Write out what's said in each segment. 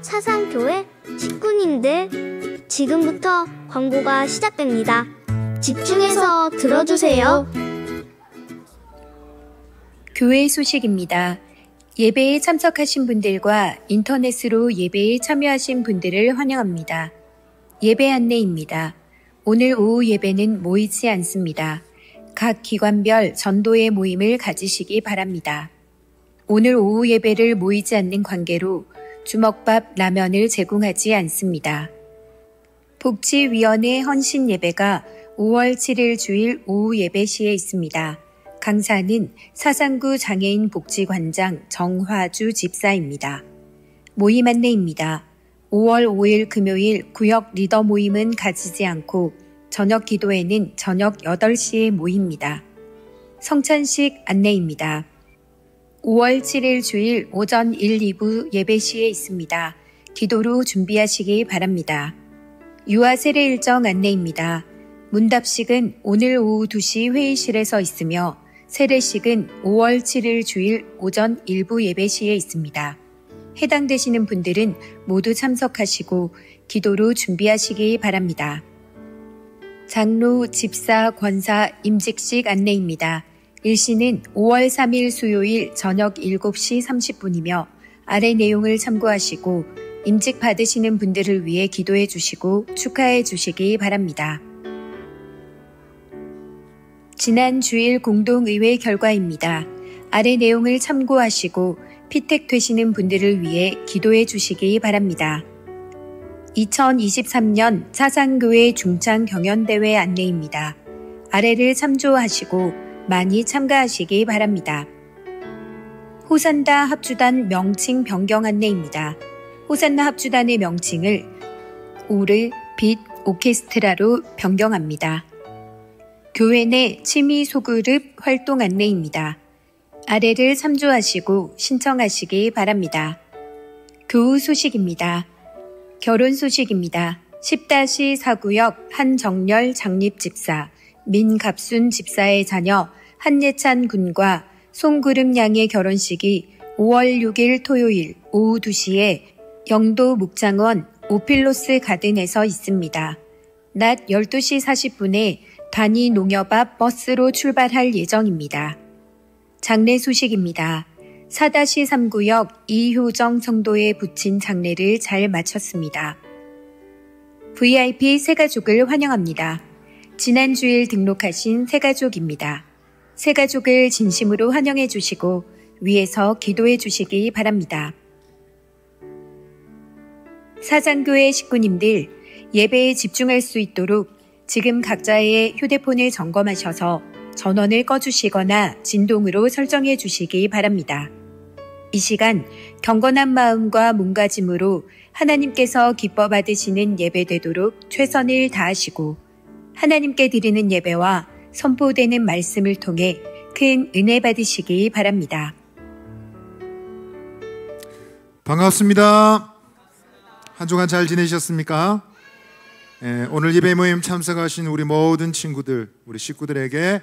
사상교회 식구님들, 지금부터 광고가 시작됩니다. 집중해서 들어주세요. 교회 소식입니다. 예배에 참석하신 분들과 인터넷으로 예배에 참여하신 분들을 환영합니다. 예배 안내입니다. 오늘 오후 예배는 모이지 않습니다. 각 기관별 전도회 모임을 가지시기 바랍니다. 오늘 오후 예배를 모이지 않는 관계로 주먹밥, 라면을 제공하지 않습니다. 복지위원회 헌신 예배가 5월 7일 주일 오후 예배 시에 있습니다. 강사는 사상구 장애인 복지관장 정화주 집사입니다. 모임 안내입니다. 5월 5일 금요일 구역 리더 모임은 가지지 않고 저녁 기도회는 저녁 8시에 모입니다. 성찬식 안내입니다. 5월 7일 주일 오전 1, 2부 예배 시에 있습니다. 기도로 준비하시기 바랍니다. 유아 세례 일정 안내입니다. 문답식은 오늘 오후 2시 회의실에서 있으며 세례식은 5월 7일 주일 오전 1부 예배 시에 있습니다. 해당되시는 분들은 모두 참석하시고 기도로 준비하시기 바랍니다. 장로, 집사, 권사, 임직식 안내입니다. 일시는 5월 3일 수요일 저녁 7시 30분이며 아래 내용을 참고하시고 임직 받으시는 분들을 위해 기도해 주시고 축하해 주시기 바랍니다. 지난 주일 공동의회 결과입니다. 아래 내용을 참고하시고 피택 되시는 분들을 위해 기도해 주시기 바랍니다. 2023년 사상교회 중창 경연대회 안내입니다. 아래를 참조하시고 많이 참가하시기 바랍니다. 호산나 합주단 명칭 변경 안내입니다. 호산나 합주단의 명칭을 오르, 빛, 오케스트라로 변경합니다. 교회 내 취미 소그룹 활동 안내입니다. 아래를 참조하시고 신청하시기 바랍니다. 교우 소식입니다. 결혼 소식입니다. 10-4구역 한정열 장립집사, 민갑순 집사의 자녀 한예찬 군과 송구름 양의 결혼식이 5월 6일 토요일 오후 2시에 영도 묵장원 오필로스 가든에서 있습니다. 낮 12시 40분에 단위 농협 앞 버스로 출발할 예정입니다. 장례 소식입니다. 4-3구역 이효정 성도에 붙인 장례를 잘 마쳤습니다. VIP 새가족을 환영합니다. 지난 주일 등록하신 새가족입니다. 새가족을 진심으로 환영해 주시고 위에서 기도해 주시기 바랍니다. 사상교회 식구님들, 예배에 집중할 수 있도록 지금 각자의 휴대폰을 점검하셔서 전원을 꺼주시거나 진동으로 설정해 주시기 바랍니다. 이 시간 경건한 마음과 몸가짐으로 하나님께서 기뻐 받으시는 예배 되도록 최선을 다하시고 하나님께 드리는 예배와 선포되는 말씀을 통해 큰 은혜 받으시기 바랍니다. 반갑습니다. 한 주간 잘 지내셨습니까? 오늘 예배 모임 참석하신 우리 모든 친구들, 우리 식구들에게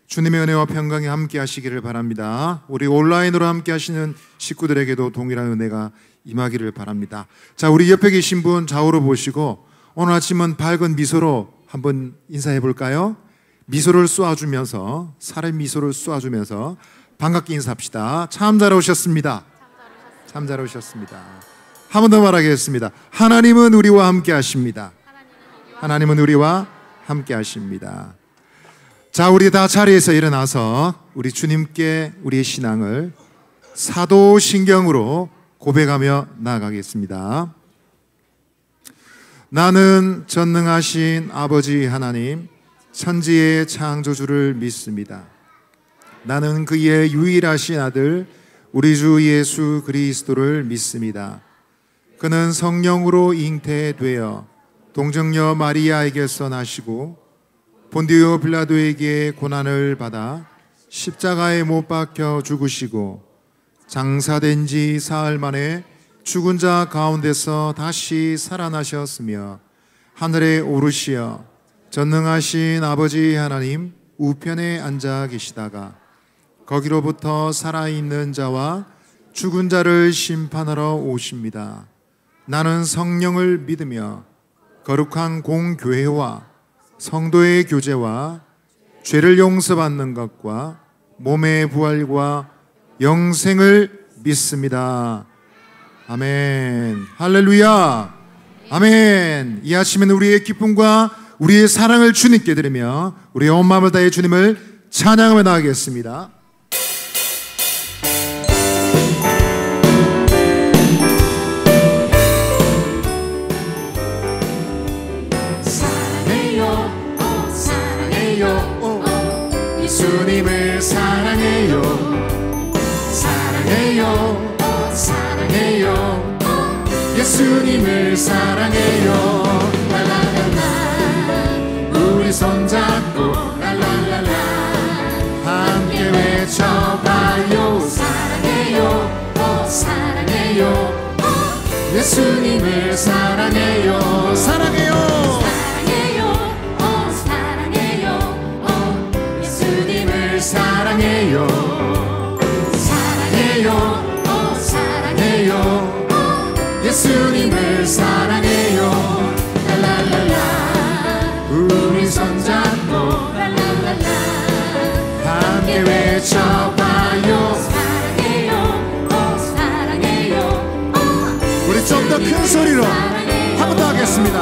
주님의 은혜와 평강이 함께 하시기를 바랍니다. 우리 온라인으로 함께 하시는 식구들에게도 동일한 은혜가 임하기를 바랍니다. 자, 우리 옆에 계신 분 좌우로 보시고 오늘 아침은 밝은 미소로 한번 인사해 볼까요? 미소를 쏘아주면서, 사람 미소를 쏘아주면서 반갑게 인사합시다. 참 잘 오셨습니다. 참 잘 오셨습니다. 한 번 더 말하겠습니다. 하나님은 우리와 함께 하십니다. 하나님은 우리와 함께 하십니다. 자, 우리 다 자리에서 일어나서 우리 주님께 우리의 신앙을 사도신경으로 고백하며 나아가겠습니다. 나는 전능하신 아버지 하나님, 천지의 창조주를 믿습니다. 나는 그의 유일하신 아들 우리 주 예수 그리스도를 믿습니다. 그는 성령으로 잉태되어 동정녀 마리아에게서 나시고 본디오 빌라도에게 고난을 받아 십자가에 못 박혀 죽으시고 장사된 지 사흘 만에 죽은 자 가운데서 다시 살아나셨으며 하늘에 오르시어 전능하신 아버지 하나님 우편에 앉아 계시다가 거기로부터 살아있는 자와 죽은 자를 심판하러 오십니다. 나는 성령을 믿으며 거룩한 공교회와 성도의 교제와 죄를 용서받는 것과 몸의 부활과 영생을 믿습니다. 아멘. 할렐루야. 아멘. 이 아침에는 우리의 기쁨과 우리의 사랑을 주님께 드리며 우리의 온 마음을 다해 주님을 찬양하며 나가겠습니다. 예수님을 사랑해요. 사랑해요. 사랑해요. 예수님을 사랑해요. 랄랄랄라. 우리 손잡고 랄랄랄라 함께 외쳐봐요. 사랑해요. 사랑해요. 예수님을 사랑해요. 사랑해요. 사랑해요. 사랑해요. 사랑해요. 예수님을 사랑해요. 랄랄랄라. 우리 손잡고 랄랄랄라 함께 외쳐봐요. 사랑해요. 사랑해요. 우리 좀 더 큰 소리로 한 번 더 하겠습니다.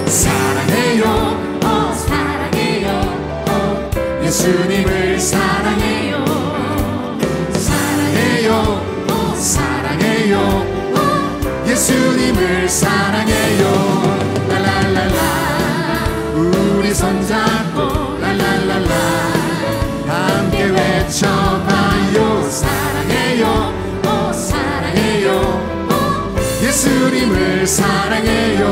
사랑해요. 예수님을 사랑해요. 사랑해요. 사랑해요. 예수님을 사랑해요. 랄랄랄라. 우리 손잡고 랄랄랄라 함께 외쳐봐요. 사랑해요. 사랑해요. 예수님을 사랑해요.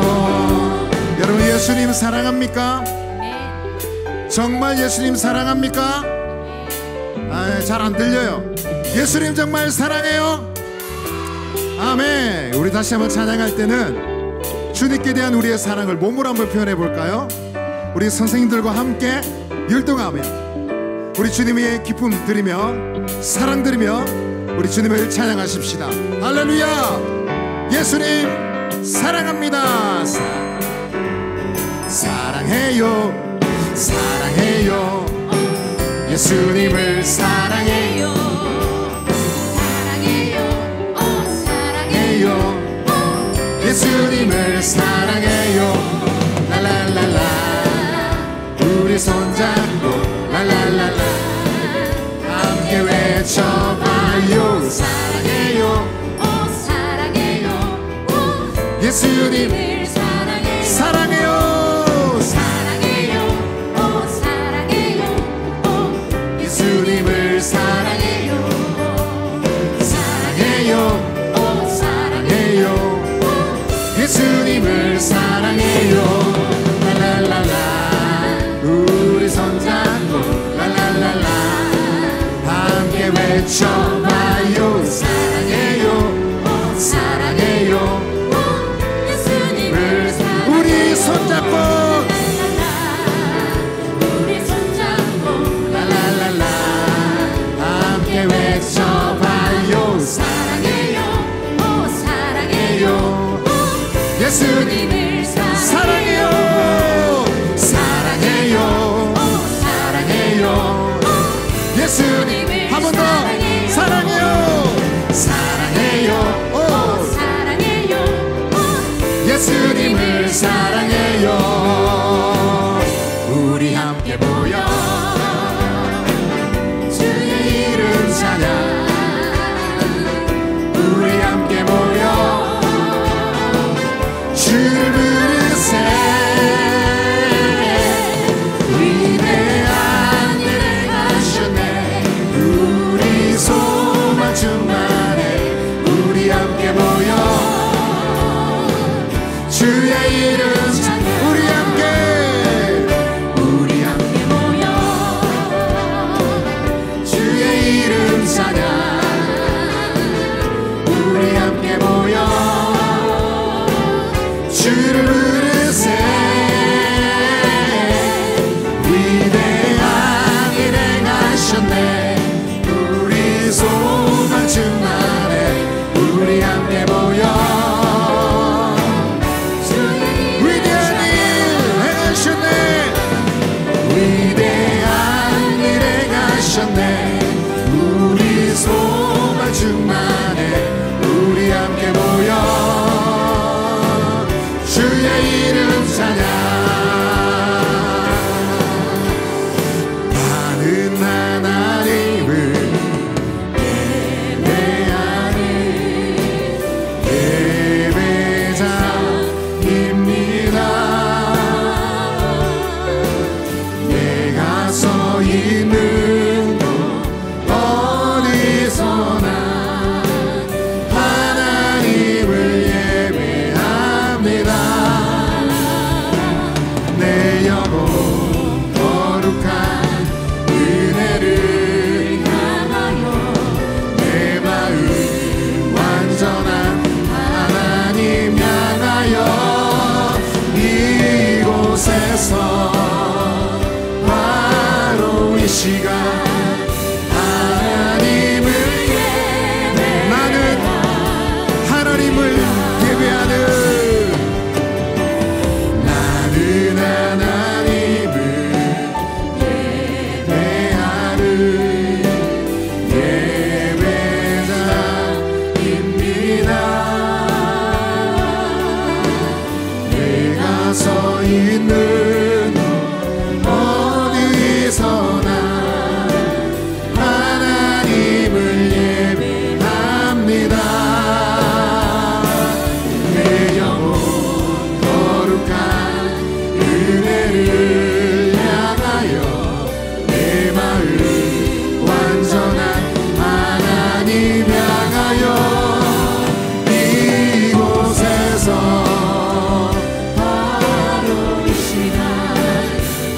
여러분, 예수님 사랑합니까? 정말 예수님 사랑합니까? 잘 안 들려요. 예수님 정말 사랑해요? 아멘. 우리 다시 한번 찬양할 때는 주님께 대한 우리의 사랑을 몸으로 한번 표현해 볼까요? 우리 선생님들과 함께 율동하며 우리 주님의 기쁨 드리며 사랑 드리며 우리 주님을 찬양하십시다. 할렐루야. 예수님 사랑합니다. 사랑해요. 사랑해요. 예수님을 사랑해요. 사랑해요. 사랑해요. 예수님을 사랑해요. 랄랄랄라. 우리 손잡고 랄랄랄라 함께 외쳐봐요. 사랑해요. 사랑해요. 예수님을 사랑해요. 사랑해요. 예수님을 사랑해요. 사랑해요. 사랑해요. 예수님을 사랑해요. 랄랄랄라. 우리 손잡고 랄랄랄라 함께 외쳐봐요. 사랑해요. 사랑해요. 예수님을 사랑해요. 우리 손잡고 외쳐봐요. 사랑해요. 사랑해요. 예수님을 사랑해요. 사랑해요. 사랑해요. 예수님 한 번 더 사랑해요. 사랑해요. 사랑해요. 예수님을 사랑해요. 우리 함께 모여 주의 이름 찬양. 우리 함께 모여 주를 부르세. 위대한 일을 하셨네. 우리 소망 충만해. 우리 함께 모여 주의 이름 찬양. 우리 함께 모여 주의 이름 찬양. 우리 함께 모여 주를 부르세. 위대한 일 행하셨네. 우리 소망 충만해. 우리 함께 모여 내 영혼 거룩한 은혜를 향하여 내 마음 완전한 하나님 향하여 이곳에서 바로 이 시간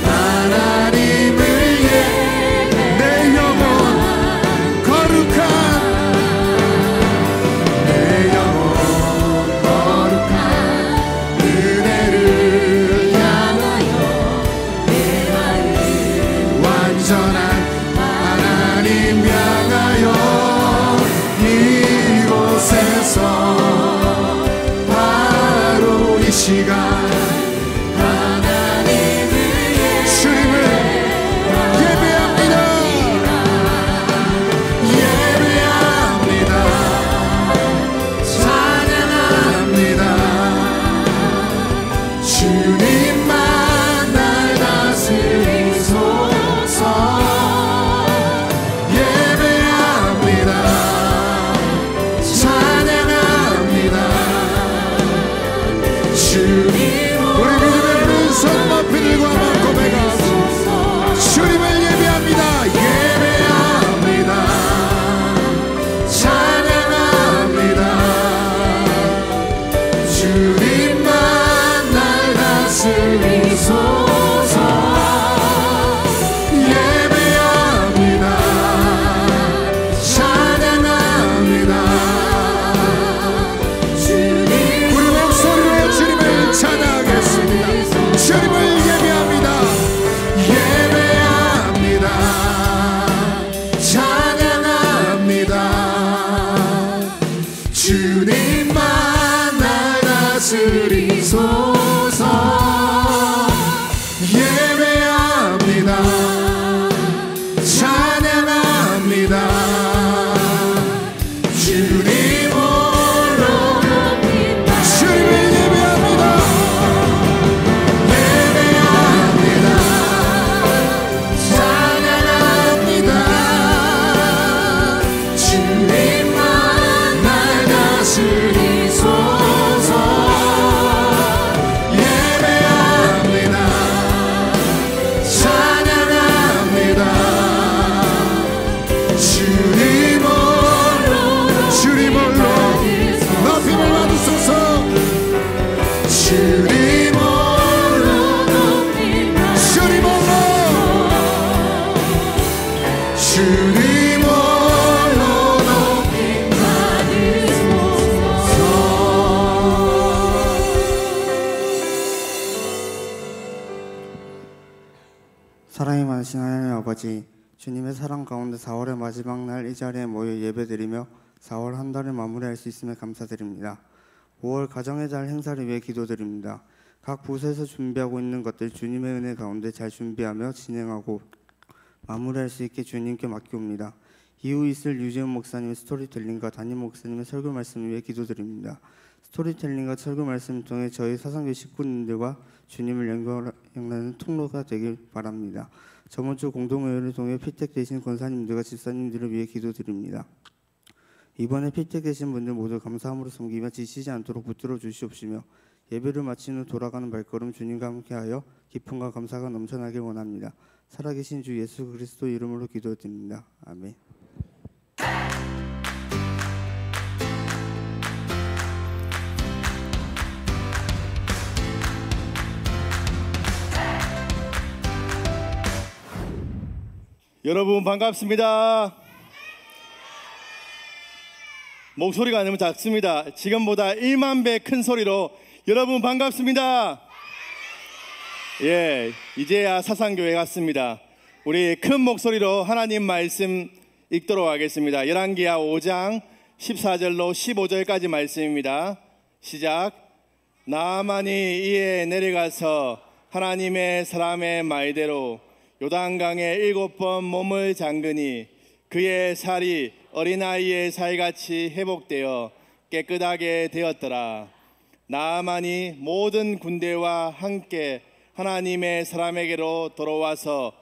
하나님을 내 영혼 거룩한 은혜를 향하여 내 마음 완전한 하나님 향하여 이곳에서 바로 이 시간 하나님을 주님을 예배합니다. 예배합니다. 찬양합니다. 주님만 날 다스리소서. 예배합니다. 찬양합니다. 주님 우리 믿음의 른손 높이 들고 한번 고백하소서. 주님을 예배합니다. 예배합니다. 찬양합니다. 주님만 날 다스리소서. 예배합니다. 찬양합니다. 우리 목소리로 주님을 찬양하겠습니다. 주님을 예배합니다. 예배합니다. 찬양합니다. 주님만 날 다스리소서. 예배합니다. 찬양합니다. 주님 홀로 주님을 예배합니다. 예배합니다. 찬양합니다. 주님만 날 다스리소서. 예배합니다. 찬양합니다. 주님 홀로 높임을 받으소서. 주님 홀로 주님 홀로 주님 홀로 높임 받으소서. 사랑이 많으신 하나님 아버지, 주님의 사랑 가운데 4월의 마지막 날 이 자리에 모여 예배드리며 4월 한 달을 마무리할 수 있음에 감사드립니다. 5월 가정의 달 행사를 위해 기도드립니다. 각 부서에서 준비하고 있는 것들 주님의 은혜 가운데 잘 준비하며 진행하고 마무리할 수 있게 주님께 맡기옵니다. 이후 있을 유재훈 목사님의 스토리텔링과 담임 목사님의 설교 말씀을 위해 기도드립니다. 스토리텔링과 설교 말씀을 통해 저희 사상교회 식구님들과 주님을 연결하는 통로가 되길 바랍니다. 저번 주 공동회의를 통해 피택되신 권사님들과 집사님들을 위해 기도드립니다. 이번에 피택되신 분들 모두 감사함으로 섬기며 지치지 않도록 붙들어 주시옵시며 예배를 마친 후 돌아가는 발걸음 주님과 함께하여 기쁨과 감사가 넘쳐나길 원합니다. 살아계신 주 예수 그리스도 이름으로 기도드립니다. 아멘. 여러분 반갑습니다. 목소리가 너무 작습니다. 지금보다 1만 배 큰 소리로 여러분 반갑습니다. 예, 이제야 사상교회 같습니다. 우리 큰 목소리로 하나님 말씀 읽도록 하겠습니다. 열왕기하 5장 14절로 15절까지 말씀입니다. 시작. 나아만이 이에 내려가서 하나님의 사람의 말대로 요단강에 7번 몸을 잠그니 그의 살이 어린아이의 살같이 회복되어 깨끗하게 되었더라. 나아만이 모든 군대와 함께 하나님의 사람에게로 돌아와서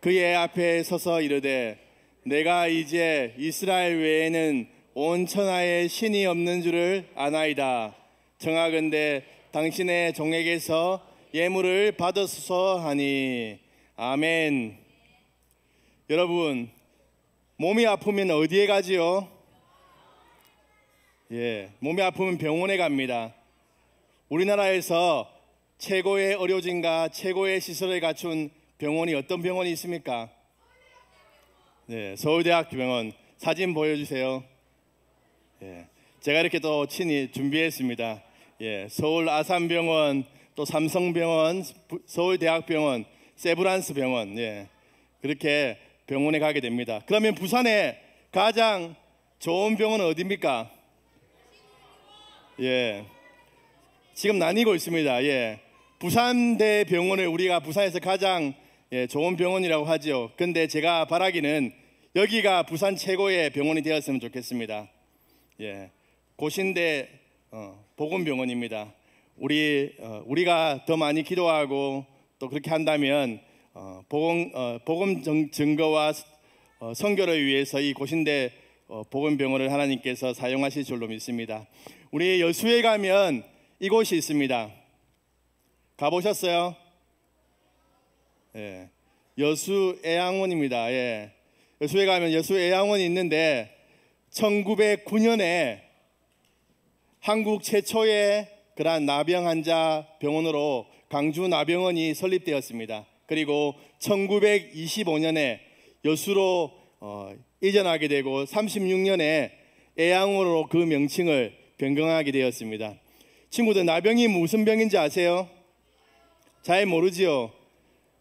그의 앞에 서서 이르되 내가 이제 이스라엘 외에는 온 천하에 신이 없는 줄을 아나이다. 청하건대 당신의 종에게서 예물을 받으소서 하니. 아멘. 여러분, 몸이 아프면 어디에 가지요? 몸이 아프면 병원에 갑니다. 우리나라에서 최고의 의료진과 최고의 시설을 갖춘 병원이 어떤 병원이 있습니까? 서울대학교 병원. 사진 보여주세요. 제가 이렇게 또 친히 준비했습니다. 서울 아산병원, 또 삼성병원, 서울대학병원, 세브란스 병원, 그렇게 병원에 가게 됩니다. 그러면 부산에 가장 좋은 병원은 어디입니까? 지금 나뉘고 있습니다. 부산대병원을 우리가 부산에서 가장 좋은 병원이라고 하죠. 근데 제가 바라기는 여기가 부산 최고의 병원이 되었으면 좋겠습니다. 고신대 복음병원입니다. 우리가 더 많이 기도하고 또 그렇게 한다면 복음 증거와 선교를 위해서 이 고신대 복음병원을 하나님께서 사용하실 줄로 믿습니다. 우리 여수에 가면 이곳이 있습니다. 가보셨어요? 여수 애양원입니다. 여수에 가면 여수 애양원이 있는데 1909년에 한국 최초의 그러한 나병 환자 병원으로 강주 나병원이 설립되었습니다. 그리고 1925년에 여수로 이전하게 되고 36년에 애양원으로 그 명칭을 변경하게 되었습니다. 친구들, 나병이 무슨 병인지 아세요? 잘 모르지요.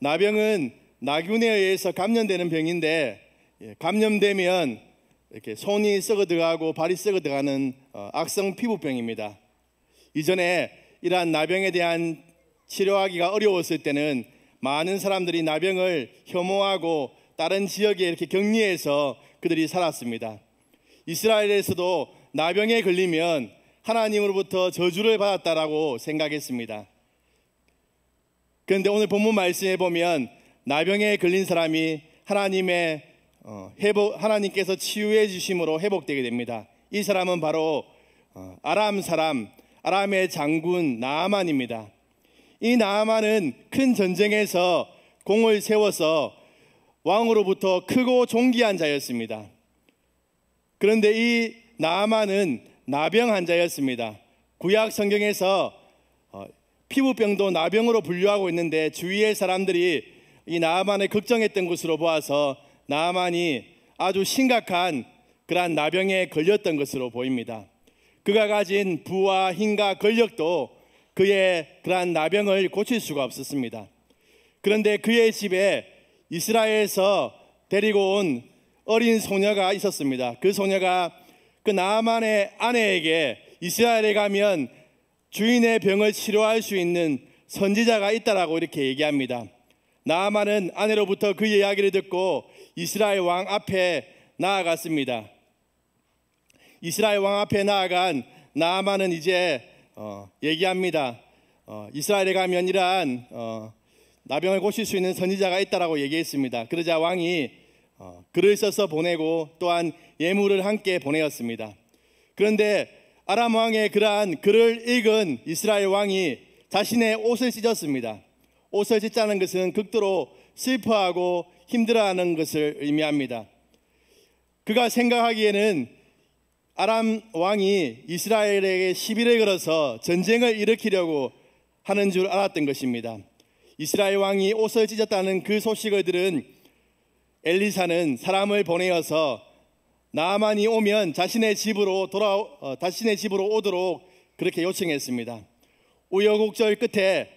나병은 나균에 의해서 감염되는 병인데 감염되면 이렇게 손이 썩어 들어가고 발이 썩어 들어가는 악성 피부병입니다. 이전에 이러한 나병에 대한 치료하기가 어려웠을 때는 많은 사람들이 나병을 혐오하고 다른 지역에 이렇게 격리해서 그들이 살았습니다. 이스라엘에서도 나병에 걸리면 하나님으로부터 저주를 받았다라고 생각했습니다. 그런데 오늘 본문 말씀에 보면 나병에 걸린 사람이 하나님께서 치유해 주심으로 회복되게 됩니다. 이 사람은 바로 아람의 장군 나아만입니다. 이 나아만은 큰 전쟁에서 공을 세워서 왕으로부터 크고 존귀한 자였습니다. 그런데 이 나아만은 나병 환자였습니다. 구약 성경에서 피부병도 나병으로 분류하고 있는데 주위의 사람들이 이 나아만을 걱정했던 것으로 보아서 나아만이 아주 심각한 그러한 나병에 걸렸던 것으로 보입니다. 그가 가진 부와 힘과 권력도 그의 그러한 나병을 고칠 수가 없었습니다. 그런데 그의 집에 이스라엘에서 데리고 온 어린 소녀가 있었습니다. 그 소녀가 그 나아만의 아내에게 이스라엘에 가면 주인의 병을 치료할 수 있는 선지자가 있다라고 이렇게 얘기합니다. 나아만은 아내로부터 그 이야기를 듣고 이스라엘 왕 앞에 나아갔습니다. 이스라엘 왕 앞에 나아간 나아만은 이제 얘기합니다. 이스라엘에 가면 이러한 나병을 고칠 수 있는 선지자가 있다라고 얘기했습니다. 그러자 왕이 글을 써서 보내고 또한 예물을 함께 보내었습니다. 그런데 아람 왕의 그러한 글을 읽은 이스라엘 왕이 자신의 옷을 찢었습니다. 옷을 찢자는 것은 극도로 슬퍼하고 힘들어하는 것을 의미합니다. 그가 생각하기에는 아람 왕이 이스라엘에게 시비를 걸어서 전쟁을 일으키려고 하는 줄 알았던 것입니다. 이스라엘 왕이 옷을 찢었다는 그 소식을 들은 엘리사는 사람을 보내어서 나아만이 오면 자신의 집으로 오도록 그렇게 요청했습니다. 우여곡절 끝에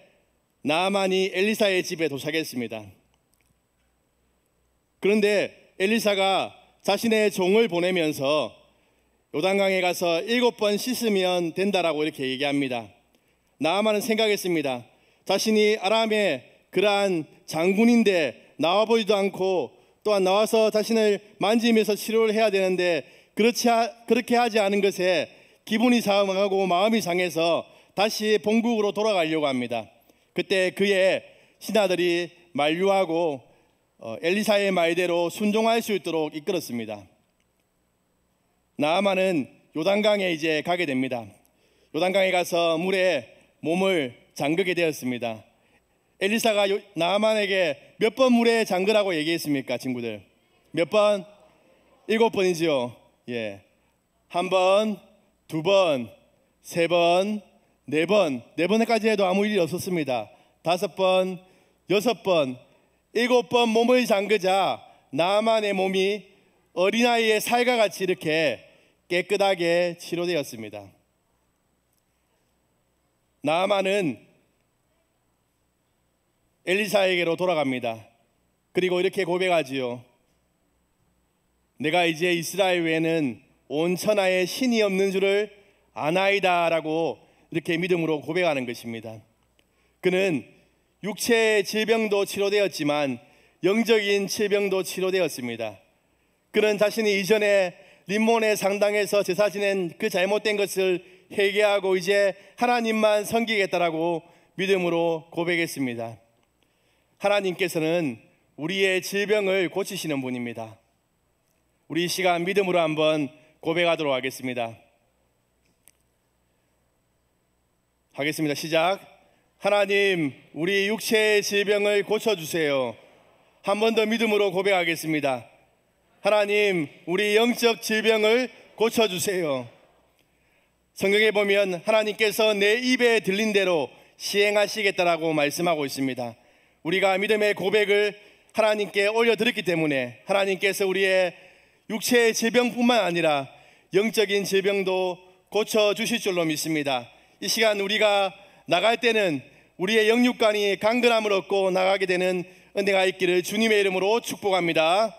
나아만이 엘리사의 집에 도착했습니다. 그런데 엘리사가 자신의 종을 보내면서 요단강에 가서 7번 씻으면 된다라고 이렇게 얘기합니다. 나아만은 생각했습니다. 자신이 아람의 그러한 장군인데 나와보지도 않고 또한 나와서 자신을 만지면서 치료를 해야 되는데 그렇게 하지 않은 것에 기분이 상하고 마음이 상해서 다시 본국으로 돌아가려고 합니다. 그때 그의 신하들이 만류하고 엘리사의 말대로 순종할 수 있도록 이끌었습니다. 나아만은 요단강에 이제 가게 됩니다. 요단강에 가서 물에 몸을 잠그게 되었습니다. 엘리사가 나아만에게 몇 번 물에 잠그라고 얘기했습니까, 친구들? 몇 번? 7번이죠. 예. 1번, 2번, 3번, 4번. 4번까지 해도 아무 일이 없었습니다. 5번, 6번, 7번 몸을 잠그자 나아만의 몸이 어린아이의 살과 같이 이렇게 깨끗하게 치료되었습니다. 나아만은 엘리사에게로 돌아갑니다. 그리고 이렇게 고백하지요. 내가 이제 이스라엘 외에는 온 천하에 신이 없는 줄을 아나이다 라고 이렇게 믿음으로 고백하는 것입니다. 그는 육체의 질병도 치료되었지만 영적인 질병도 치료되었습니다. 그는 자신이 이전에 림몬의 상당에서 제사 지낸 그 잘못된 것을 회개하고 이제 하나님만 섬기겠다라고 믿음으로 고백했습니다. 하나님께서는 우리의 질병을 고치시는 분입니다. 우리 이 시간 믿음으로 한번 고백하도록 하겠습니다. 시작. 하나님, 우리 육체의 질병을 고쳐주세요. 한 번 더 믿음으로 고백하겠습니다. 하나님, 우리 영적 질병을 고쳐주세요. 성경에 보면 하나님께서 내 입에 들린 대로 시행하시겠다라고 말씀하고 있습니다. 우리가 믿음의 고백을 하나님께 올려드렸기 때문에 하나님께서 우리의 육체의 질병뿐만 아니라 영적인 질병도 고쳐주실 줄로 믿습니다. 이 시간 우리가 나갈 때는 우리의 영육간이 강건함을 얻고 나가게 되는 은혜가 있기를 주님의 이름으로 축복합니다.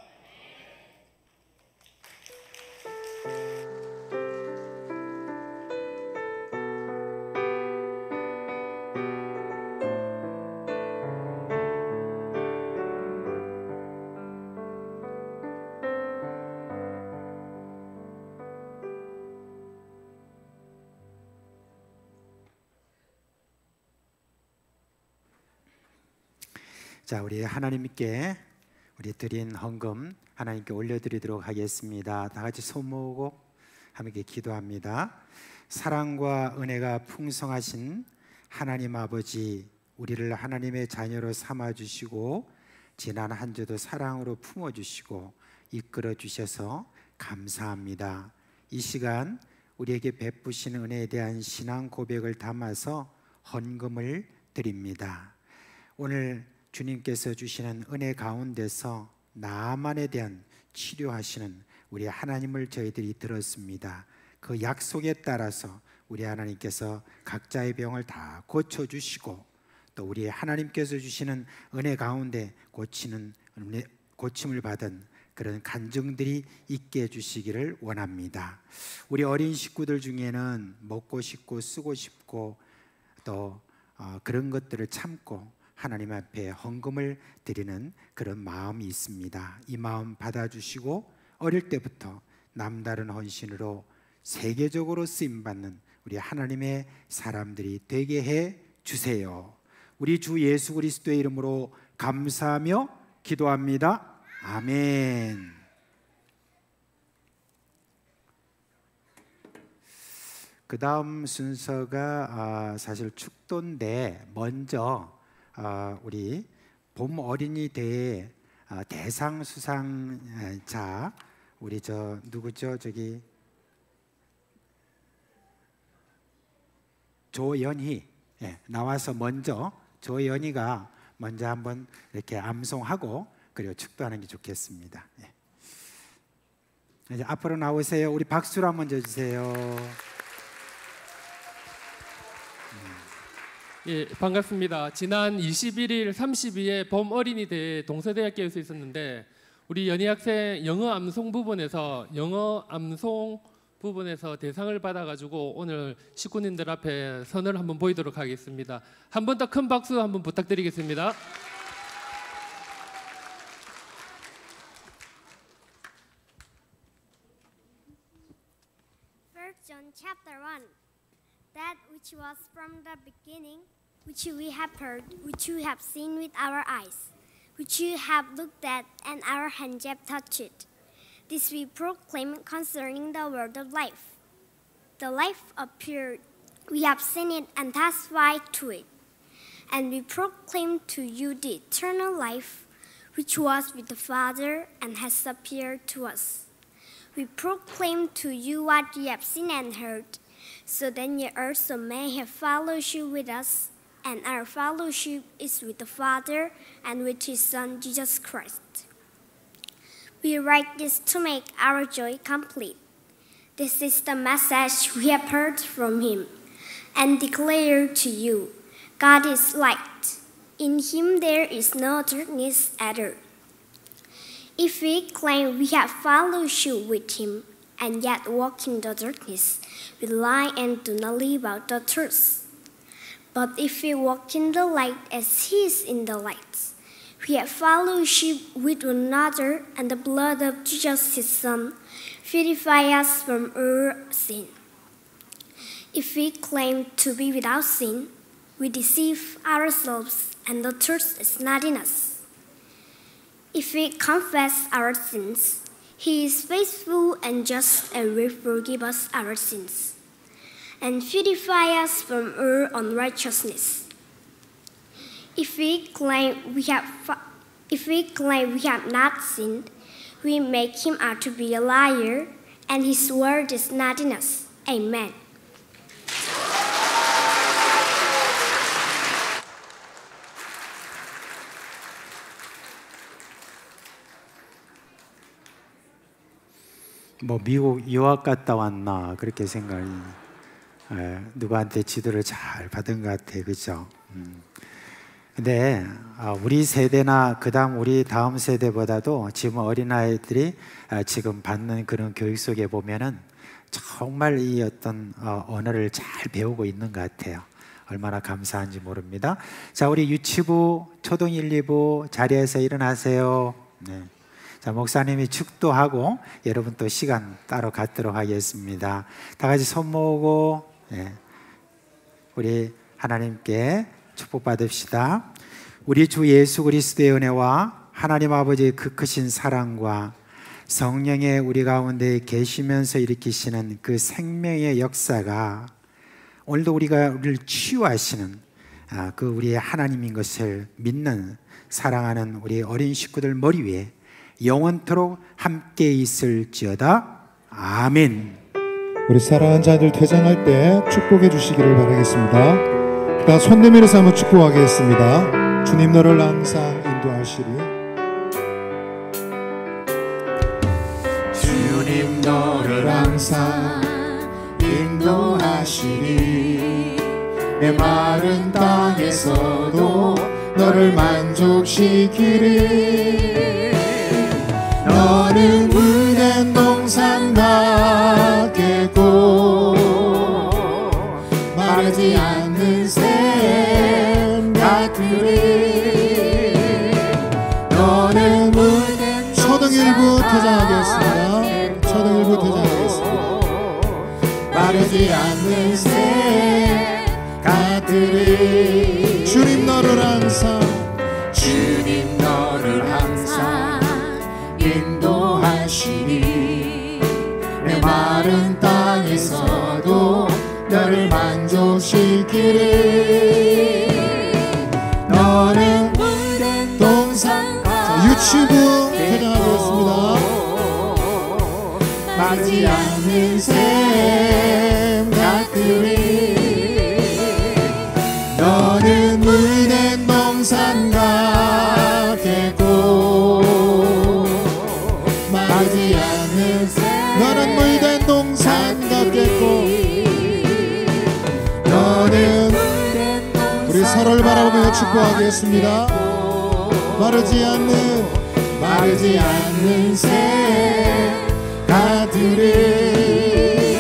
자, 우리 하나님께 우리 드린 헌금 하나님께 올려드리도록 하겠습니다. 다 같이 손 모으고 함께 기도합니다. 사랑과 은혜가 풍성하신 하나님 아버지, 우리를 하나님의 자녀로 삼아주시고 지난 한 주도 사랑으로 품어주시고 이끌어 주셔서 감사합니다. 이 시간 우리에게 베푸신 은혜에 대한 신앙 고백을 담아서 헌금을 드립니다. 오늘 주님께서 주시는 은혜 가운데서 나아만에 대한 치료하시는 우리 하나님을 저희들이 들었습니다. 그 약속에 따라서 우리 하나님께서 각자의 병을 다 고쳐주시고 또 우리 하나님께서 주시는 은혜 가운데 고침을 받은 그런 간증들이 있게 해주시기를 원합니다. 우리 어린 식구들 중에는 먹고 싶고 쓰고 싶고 또 그런 것들을 참고 하나님 앞에 헌금을 드리는 그런 마음이 있습니다. 이 마음 받아주시고 어릴 때부터 남다른 헌신으로 세계적으로 쓰임받는 우리 하나님의 사람들이 되게 해 주세요. 우리 주 예수 그리스도의 이름으로 감사하며 기도합니다. 아멘. 그 다음 순서가 사실 축도인데 먼저 우리 봄 어린이 대회 대상 수상자 우리 누구죠? 저기 조연희 나와서 먼저 조연희가 먼저 한번 이렇게 암송하고 그리고 축도하는 게 좋겠습니다. 이제 앞으로 나오세요. 우리 박수로 한번 쳐주세요. 예, 반갑습니다. 지난 21일, 32일 봄 어린이 대회 동서대학교에서 있었는데 우리 연희 학생 영어 암송 부분에서 대상을 받아가지고 오늘 식구님들 앞에 선을 한번 보이도록 하겠습니다. 한 번 더 큰 박수 한번 부탁드리겠습니다. First John chapter 1. That which was from the beginning, which we have heard, which we have seen with our eyes, which you have looked at, and our hands have touched it. This we proclaim concerning the word of life. The life appeared, we have seen it and testified to it. And we proclaim to you the eternal life, which was with the Father and has appeared to us. We proclaim to you what ye have seen and heard, so that ye also may have fellowship with us, and our fellowship is with the Father and with His Son, Jesus Christ. We write this to make our joy complete. This is the message we have heard from Him and declare to you. God is light. In Him there is no darkness at all. If we claim we have fellowship with Him and yet walk in the darkness, we lie and do not live out the truth. But if we walk in the light as He is in the light, we have fellowship with one another, and the blood of Jesus His Son purifies us from all sin. If we claim to be without sin, we deceive ourselves, and the truth is not in us. If we confess our sins, He is faithful and just and will forgive us our sins and purify us from all unrighteousness. If we claim we have not sinned, we make Him out to be a liar, and His word is not in us. Amen. 뭐 미국 유학 갔다 왔나 그렇게 생각이 누구한테 지도를 잘 받은 것 같아, 그죠? 근데 우리 세대나 그다음 우리 다음 세대보다도 지금 어린아이들이 지금 받는 그런 교육 속에 보면은 정말 이 어떤 언어를 잘 배우고 있는 것 같아요. 얼마나 감사한지 모릅니다. 자, 우리 유치부, 초등 1, 2부 자리에서 일어나세요. 네. 자, 목사님이 축도하고 여러분 또 시간 따로 갖도록 하겠습니다. 다 같이 손 모으고 우리 하나님께 축복받읍시다. 우리 주 예수 그리스도의 은혜와 하나님 아버지의 그 크신 사랑과 성령의 우리 가운데 계시면서 일으키시는 그 생명의 역사가 오늘도 우리를 치유하시는 그 우리의 하나님인 것을 믿는 사랑하는 우리 어린 식구들 머리 위에 영원토록 함께 있을지어다. 아멘. 우리 사랑하는 자들 퇴장할 때 축복해 주시기를 바라겠습니다. 다 손 내밀어서 한번 축복하겠습니다. 주님 너를 항상 인도하시리. 주님 너를 항상 인도하시리. 내 마른 땅에서도 너를 만족시키리. 너는 물된 동산 같겠고 마르지 않는 샘 같으리. 너는 물된 초등 1부 퇴장하겠습니다. 초등 1부 퇴장하겠습니다. 마르지 않는 샘 같으리. 주님 너를 항상 주님 너를 항상 인도하시니. 내 마른 땅에서도 너를 만족시키리. 너는 물된 동산 유치부 퇴장하겠습니다. 마르지 않는 샘 같으리. 너는 물된 동산 같겠고 마르지 않는 샘. 너는 물된 동산 같겠고. 너는 우리 서로를 바라보며 축복하겠습니다. 마르지 않는 샘 같으리.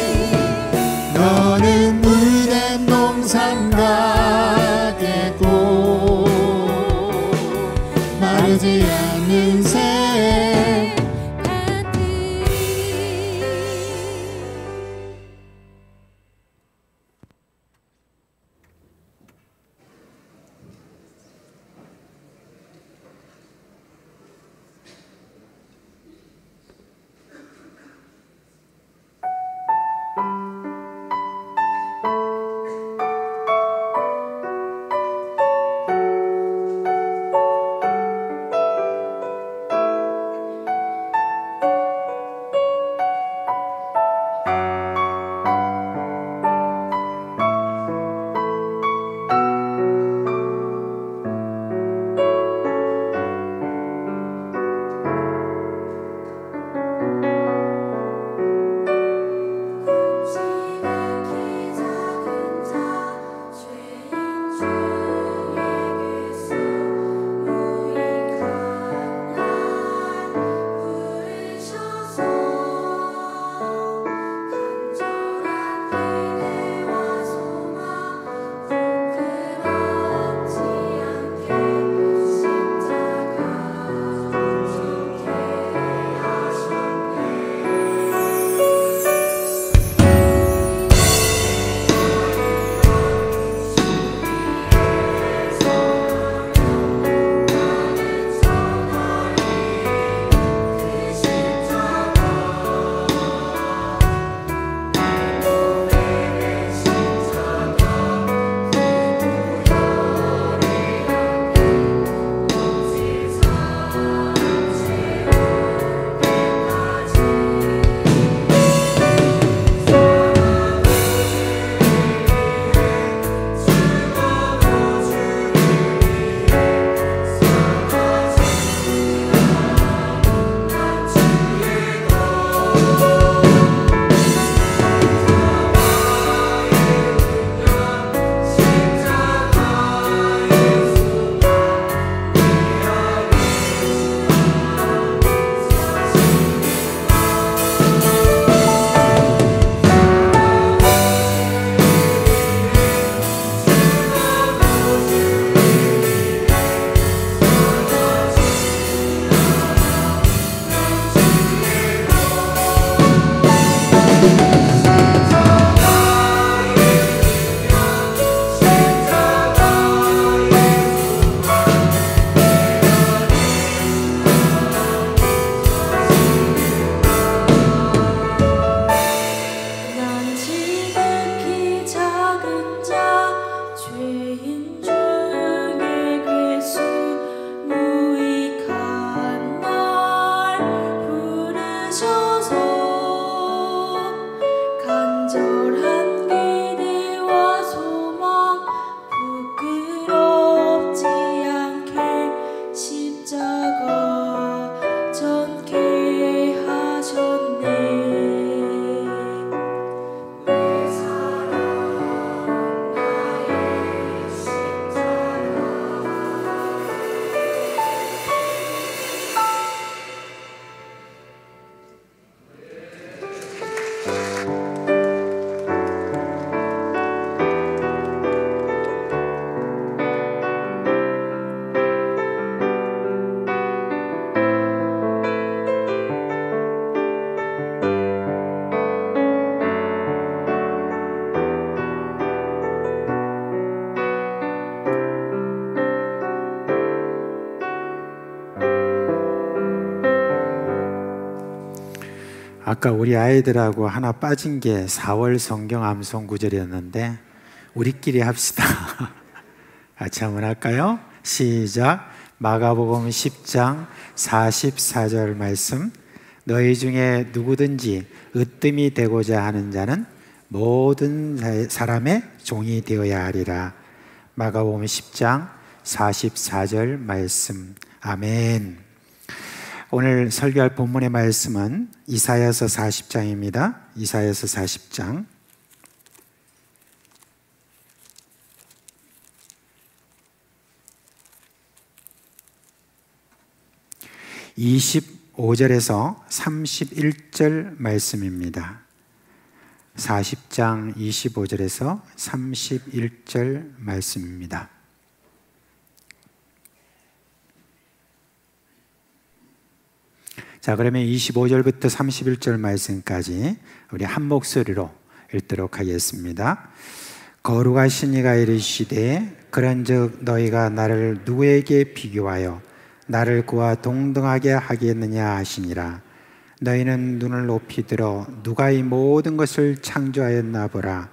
너는 물된 동산 같겠고 마르지 않는 샘 같으리. 아까 우리 아이들하고 하나 빠진 게 4월 성경 암송 구절이었는데 우리끼리 합시다. 같이 한번 할까요? 시작. 마가복음 10장 44절 말씀. 너희 중에 누구든지 으뜸이 되고자 하는 자는 모든 사람의 종이 되어야 하리라. 마가복음 10장 44절 말씀. 아멘. 오늘 설교할 본문의 말씀은 이사야서 40장입니다. 이사야서 40장 25절에서 31절 말씀입니다. 40장 25절에서 31절 말씀입니다. 자, 그러면 25절부터 31절 말씀까지 우리 한 목소리로 읽도록 하겠습니다. 거룩하신 이가 이르시되 그런즉 너희가 나를 누구에게 비교하여 나를 그와 동등하게 하겠느냐 하시니라. 너희는 눈을 높이 들어 누가 이 모든 것을 창조하였나 보라.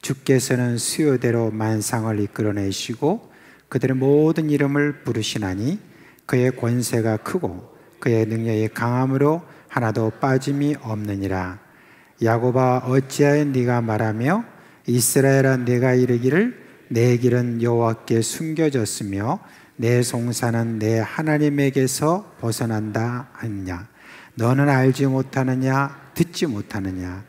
주께서는 수요대로 만상을 이끌어내시고 그들의 모든 이름을 부르시나니 그의 권세가 크고 그의 능력이 강함으로 하나도 빠짐이 없느니라. 야곱아 어찌하여 네가 말하며 이스라엘아 네가 이르기를 내 길은 여호와께 숨겨졌으며 내 송사는 내 하나님에게서 벗어난다 하느냐. 너는 알지 못하느냐 듣지 못하느냐.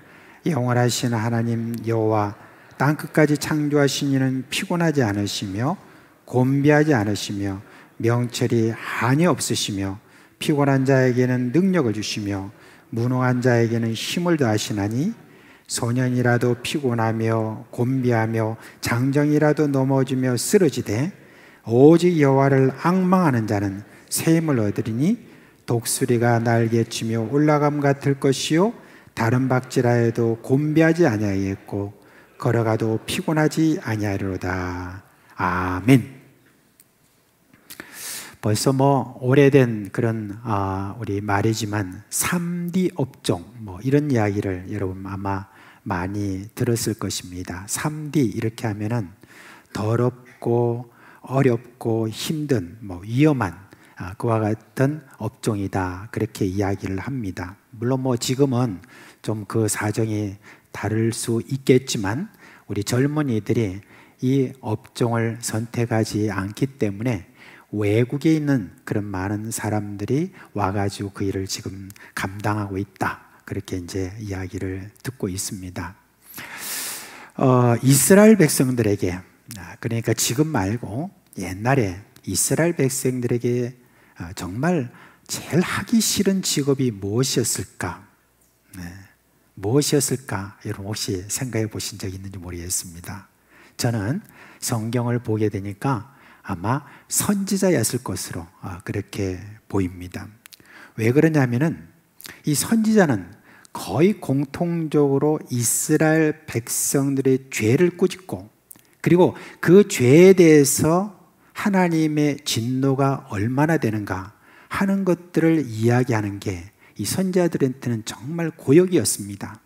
영원하신 하나님 여호와 땅끝까지 창조하신 이는 피곤하지 않으시며 곤비하지 않으시며 명철이 한이 없으시며 피곤한 자에게는 능력을 주시며 무능한 자에게는 힘을 더하시나니 소년이라도 피곤하며 곤비하며 장정이라도 넘어지며 쓰러지되 오직 여호와를 앙망하는 자는 새 힘을 얻으리니 독수리가 날개치며 올라감 같을 것이요 다른 박질하여도 곤비하지 아니하겠고 걸어가도 피곤하지 아니하리로다. 아멘. 벌써 오래된 그런 우리 말이지만 3D 업종 이런 이야기를 여러분 아마 많이 들었을 것입니다. 3D 이렇게 하면은 더럽고 어렵고 힘든 위험한 그와 같은 업종이다 그렇게 이야기를 합니다. 물론 지금은 좀 그 사정이 다를 수 있겠지만 우리 젊은이들이 이 업종을 선택하지 않기 때문에 외국에 있는 그런 많은 사람들이 와가지고 그 일을 지금 감당하고 있다 그렇게 이제 이야기를 듣고 있습니다. 이스라엘 백성들에게 그러니까 지금 말고 옛날에 이스라엘 백성들에게 정말 제일 하기 싫은 직업이 무엇이었을까? 무엇이었을까? 여러분 혹시 생각해 보신 적 있는지 모르겠습니다. 저는 성경을 보게 되니까 아마 선지자였을 것으로 그렇게 보입니다. 왜 그러냐면은 이 선지자는 거의 공통적으로 이스라엘 백성들의 죄를 꾸짖고 그리고 그 죄에 대해서 하나님의 진노가 얼마나 되는가 하는 것들을 이야기하는 게 이 선지자들한테는 정말 고역이었습니다.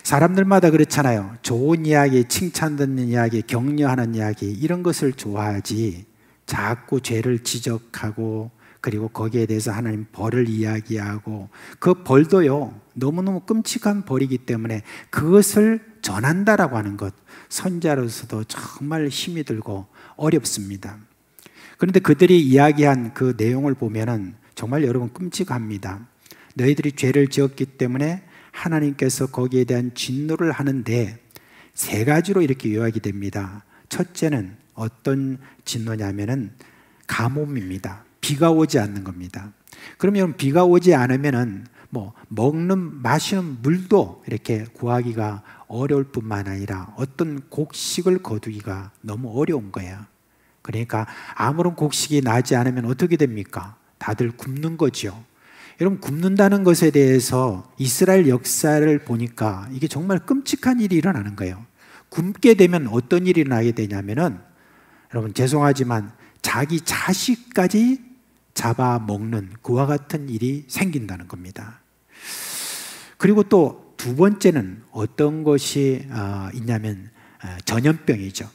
사람들마다 그렇잖아요. 좋은 이야기, 칭찬 듣는 이야기, 격려하는 이야기 이런 것을 좋아하지 자꾸 죄를 지적하고 그리고 거기에 대해서 하나님 벌을 이야기하고 그 벌도요 너무너무 끔찍한 벌이기 때문에 그것을 전한다라고 하는 것 선지자로서도 정말 힘이 들고 어렵습니다. 그런데 그들이 이야기한 그 내용을 보면은 정말 여러분 끔찍합니다. 너희들이 죄를 지었기 때문에 하나님께서 거기에 대한 진노를 하는데 세 가지로 이렇게 요약이 됩니다. 첫째는 어떤 진노냐면은 가뭄입니다. 비가 오지 않는 겁니다. 그러면 비가 오지 않으면은 먹는 마시는 물도 이렇게 구하기가 어려울 뿐만 아니라 어떤 곡식을 거두기가 너무 어려운 거예요. 그러니까 아무런 곡식이 나지 않으면 어떻게 됩니까? 다들 굶는 거죠. 여러분 굶는다는 것에 대해서 이스라엘 역사를 보니까 이게 정말 끔찍한 일이 일어나는 거예요. 굶게 되면 어떤 일이 일어나게 되냐면은 여러분 죄송하지만 자기 자식까지 잡아먹는 그와 같은 일이 생긴다는 겁니다. 그리고 또 두 번째는 어떤 것이 있냐면 전염병이죠.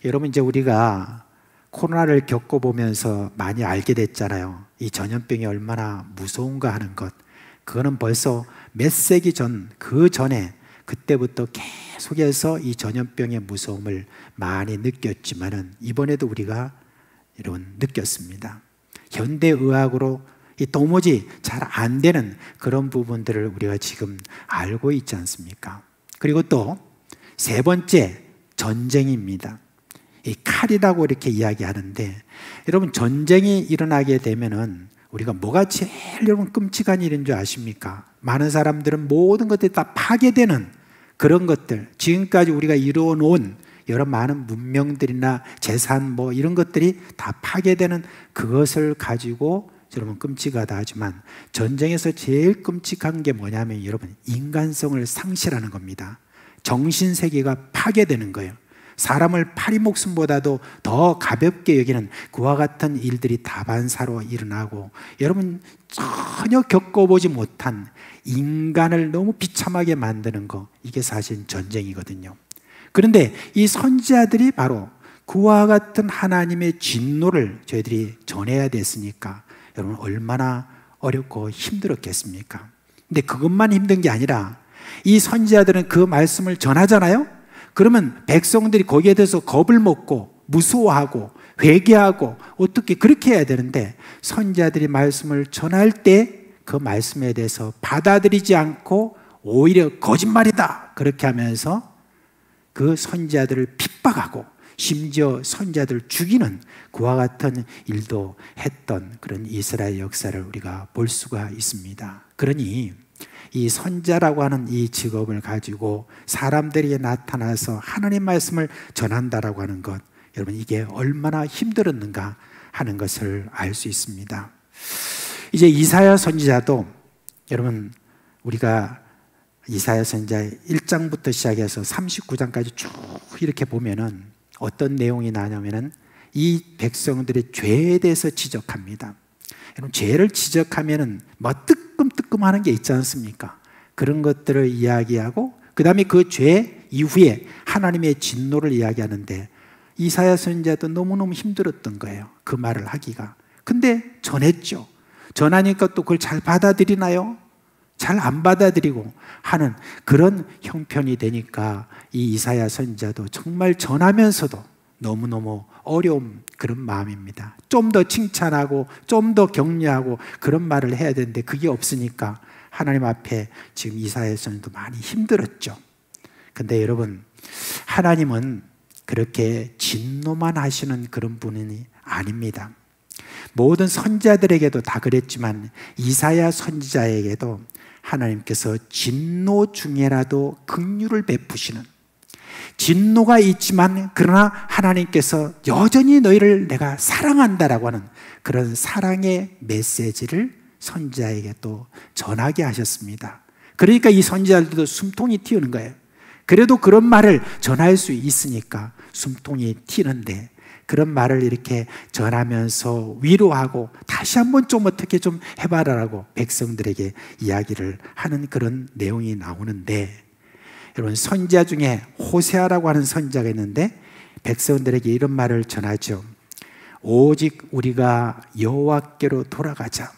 여러분 이제 우리가 코로나를 겪어보면서 많이 알게 됐잖아요. 이 전염병이 얼마나 무서운가 하는 것. 그거는 벌써 몇 세기 전, 그 전에 그때부터 계속해서 이 전염병의 무서움을 많이 느꼈지만은 이번에도 우리가 여러분 느꼈습니다. 현대의학으로 이 도무지 잘 안 되는 그런 부분들을 우리가 지금 알고 있지 않습니까? 그리고 또 세 번째, 전쟁입니다. 이 칼이라고 이렇게 이야기하는데, 여러분 전쟁이 일어나게 되면은 우리가 뭐가 제일 여러분 끔찍한 일인 줄 아십니까? 많은 사람들은 모든 것들이 다 파괴되는 그런 것들, 지금까지 우리가 이루어 놓은 여러 많은 문명들이나 재산 뭐 이런 것들이 다 파괴되는 그것을 가지고 여러분 끔찍하다 하지만, 전쟁에서 제일 끔찍한 게 뭐냐면 여러분 인간성을 상실하는 겁니다. 정신세계가 파괴되는 거예요. 사람을 파리 목숨보다도 더 가볍게 여기는 그와 같은 일들이 다반사로 일어나고, 여러분 전혀 겪어보지 못한 인간을 너무 비참하게 만드는 거, 이게 사실 전쟁이거든요. 그런데 이 선지자들이 바로 그와 같은 하나님의 진노를 저희들이 전해야 됐으니까 여러분 얼마나 어렵고 힘들었겠습니까? 근데 그것만 힘든 게 아니라 이 선지자들은 그 말씀을 전하잖아요. 그러면 백성들이 거기에 대해서 겁을 먹고 무서워하고 회개하고 어떻게 그렇게 해야 되는데, 선지자들이 말씀을 전할 때 그 말씀에 대해서 받아들이지 않고 오히려 거짓말이다 그렇게 하면서 그 선지자들을 핍박하고 심지어 선지자들을 죽이는 그와 같은 일도 했던 그런 이스라엘 역사를 우리가 볼 수가 있습니다. 그러니 이 선지자라고 하는 이 직업을 가지고 사람들에게 나타나서 하나님 말씀을 전한다라고 하는 것, 여러분 이게 얼마나 힘들었는가 하는 것을 알 수 있습니다. 이제 이사야 선지자도 여러분 우리가 이사야 선지자 1장부터 시작해서 39장까지 쭉 이렇게 보면은 어떤 내용이 나냐면은 이 백성들의 죄에 대해서 지적합니다. 여러분 죄를 지적하면은 뭐 뜨끔뜨끔하는 게 있지 않습니까? 그런 것들을 이야기하고 그 다음에 그 죄 이후에 하나님의 진노를 이야기하는데, 이사야 선지자도 너무너무 힘들었던 거예요. 그 말을 하기가. 근데 전했죠. 전하니까 또 그걸 잘 받아들이나요? 잘 안 받아들이고 하는 그런 형편이 되니까 이 이사야 선지자도 정말 전하면서도 너무너무 어려운 그런 마음입니다. 좀 더 칭찬하고 좀 더 격려하고 그런 말을 해야 되는데 그게 없으니까 하나님 앞에 지금 이사야 선지자도 많이 힘들었죠. 근데 여러분, 하나님은 그렇게 진노만 하시는 그런 분이 아닙니다. 모든 선지자들에게도 다 그랬지만 이사야 선지자에게도 하나님께서 진노 중에라도 긍휼을 베푸시는, 진노가 있지만 그러나 하나님께서 여전히 너희를 내가 사랑한다라고 하는 그런 사랑의 메시지를 선지자에게 또 전하게 하셨습니다. 그러니까 이 선지자들도 숨통이 튀는 거예요. 그래도 그런 말을 전할 수 있으니까 숨통이 튀는데, 그런 말을 이렇게 전하면서 위로하고 다시 한번 좀 어떻게 좀 해봐라라고 백성들에게 이야기를 하는 그런 내용이 나오는데, 여러분 선지자 중에 호세아라고 하는 선지자가 있는데 백성들에게 이런 말을 전하죠. 오직 우리가 여호와께로 돌아가자.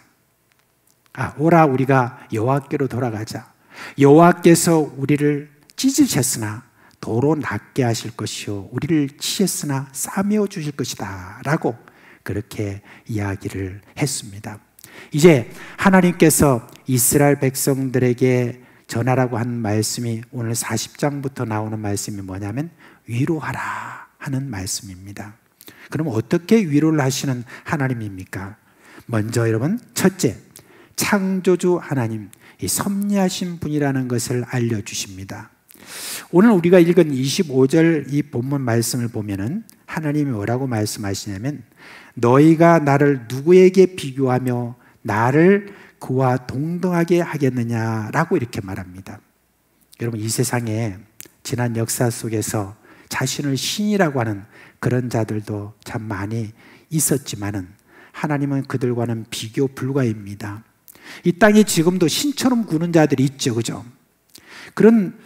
오라 우리가 여호와께로 돌아가자. 여호와께서 우리를 찢으셨으나 도로 낫게 하실 것이요 우리를 치셨으나 싸매어 주실 것이다 라고 그렇게 이야기를 했습니다. 이제 하나님께서 이스라엘 백성들에게 전하라고 한 말씀이 오늘 40장부터 나오는 말씀이 뭐냐면 위로하라 하는 말씀입니다. 그럼 어떻게 위로를 하시는 하나님입니까? 먼저 여러분, 첫째, 창조주 하나님, 이 섭리하신 분이라는 것을 알려주십니다. 오늘 우리가 읽은 25절 이 본문 말씀을 보면은 하나님이 뭐라고 말씀하시냐면, 너희가 나를 누구에게 비교하며 나를 그와 동등하게 하겠느냐라고 이렇게 말합니다. 여러분, 이 세상에 지난 역사 속에서 자신을 신이라고 하는 그런 자들도 참 많이 있었지만은 하나님은 그들과는 비교 불가입니다. 이 땅에 지금도 신처럼 구는 자들이 있죠. 그죠? 그런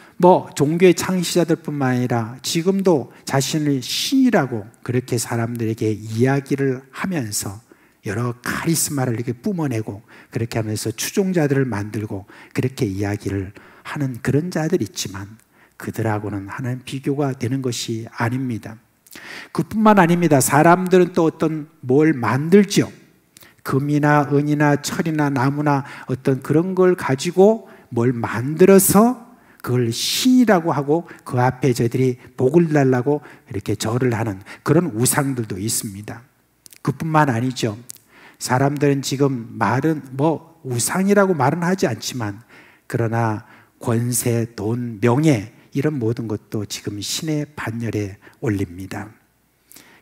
종교의 창시자들뿐만 아니라 지금도 자신을 신이라고 그렇게 사람들에게 이야기를 하면서 여러 카리스마를 이렇게 뿜어내고 그렇게 하면서 추종자들을 만들고 그렇게 이야기를 하는 그런 자들이 있지만 그들하고는 하나님 비교가 되는 것이 아닙니다. 그뿐만 아닙니다. 사람들은 또 어떤 뭘 만들죠. 금이나 은이나 철이나 나무나 어떤 그런 걸 가지고 뭘 만들어서 그걸 신이라고 하고 그 앞에 저희들이 복을 달라고 이렇게 절을 하는 그런 우상들도 있습니다. 그뿐만 아니죠. 사람들은 지금 말은 우상이라고 말은 하지 않지만 그러나 권세, 돈, 명예 이런 모든 것도 지금 신의 반열에 올립니다.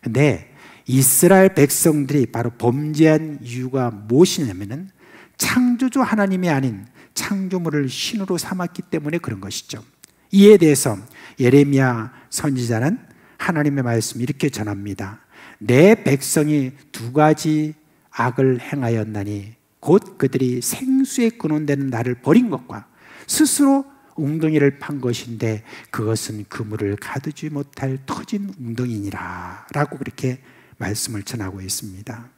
그런데 이스라엘 백성들이 바로 범죄한 이유가 무엇이냐면은 창조주 하나님이 아닌 창조물을 신으로 삼았기 때문에 그런 것이죠. 이에 대해서 예레미야 선지자는 하나님의 말씀 이렇게 전합니다. 내 백성이 두 가지 악을 행하였나니 곧 그들이 생수에 근원되는 나를 버린 것과 스스로 웅덩이를 판 것인데 그것은 그물을 가두지 못할 터진 웅덩이니라 라고 그렇게 말씀을 전하고 있습니다.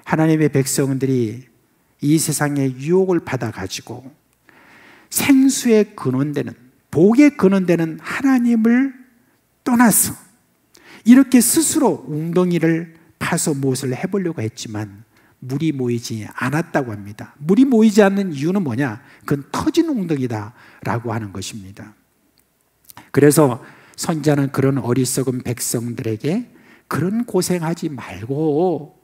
하나님의 백성들이 이 세상의 유혹을 받아가지고 생수에 근원되는 복에 근원되는 하나님을 떠나서 이렇게 스스로 웅덩이를 파서 무엇을 해보려고 했지만 물이 모이지 않았다고 합니다. 물이 모이지 않는 이유는 뭐냐? 그건 터진 웅덩이다 라고 하는 것입니다. 그래서 선지자는 그런 어리석은 백성들에게 그런 고생하지 말고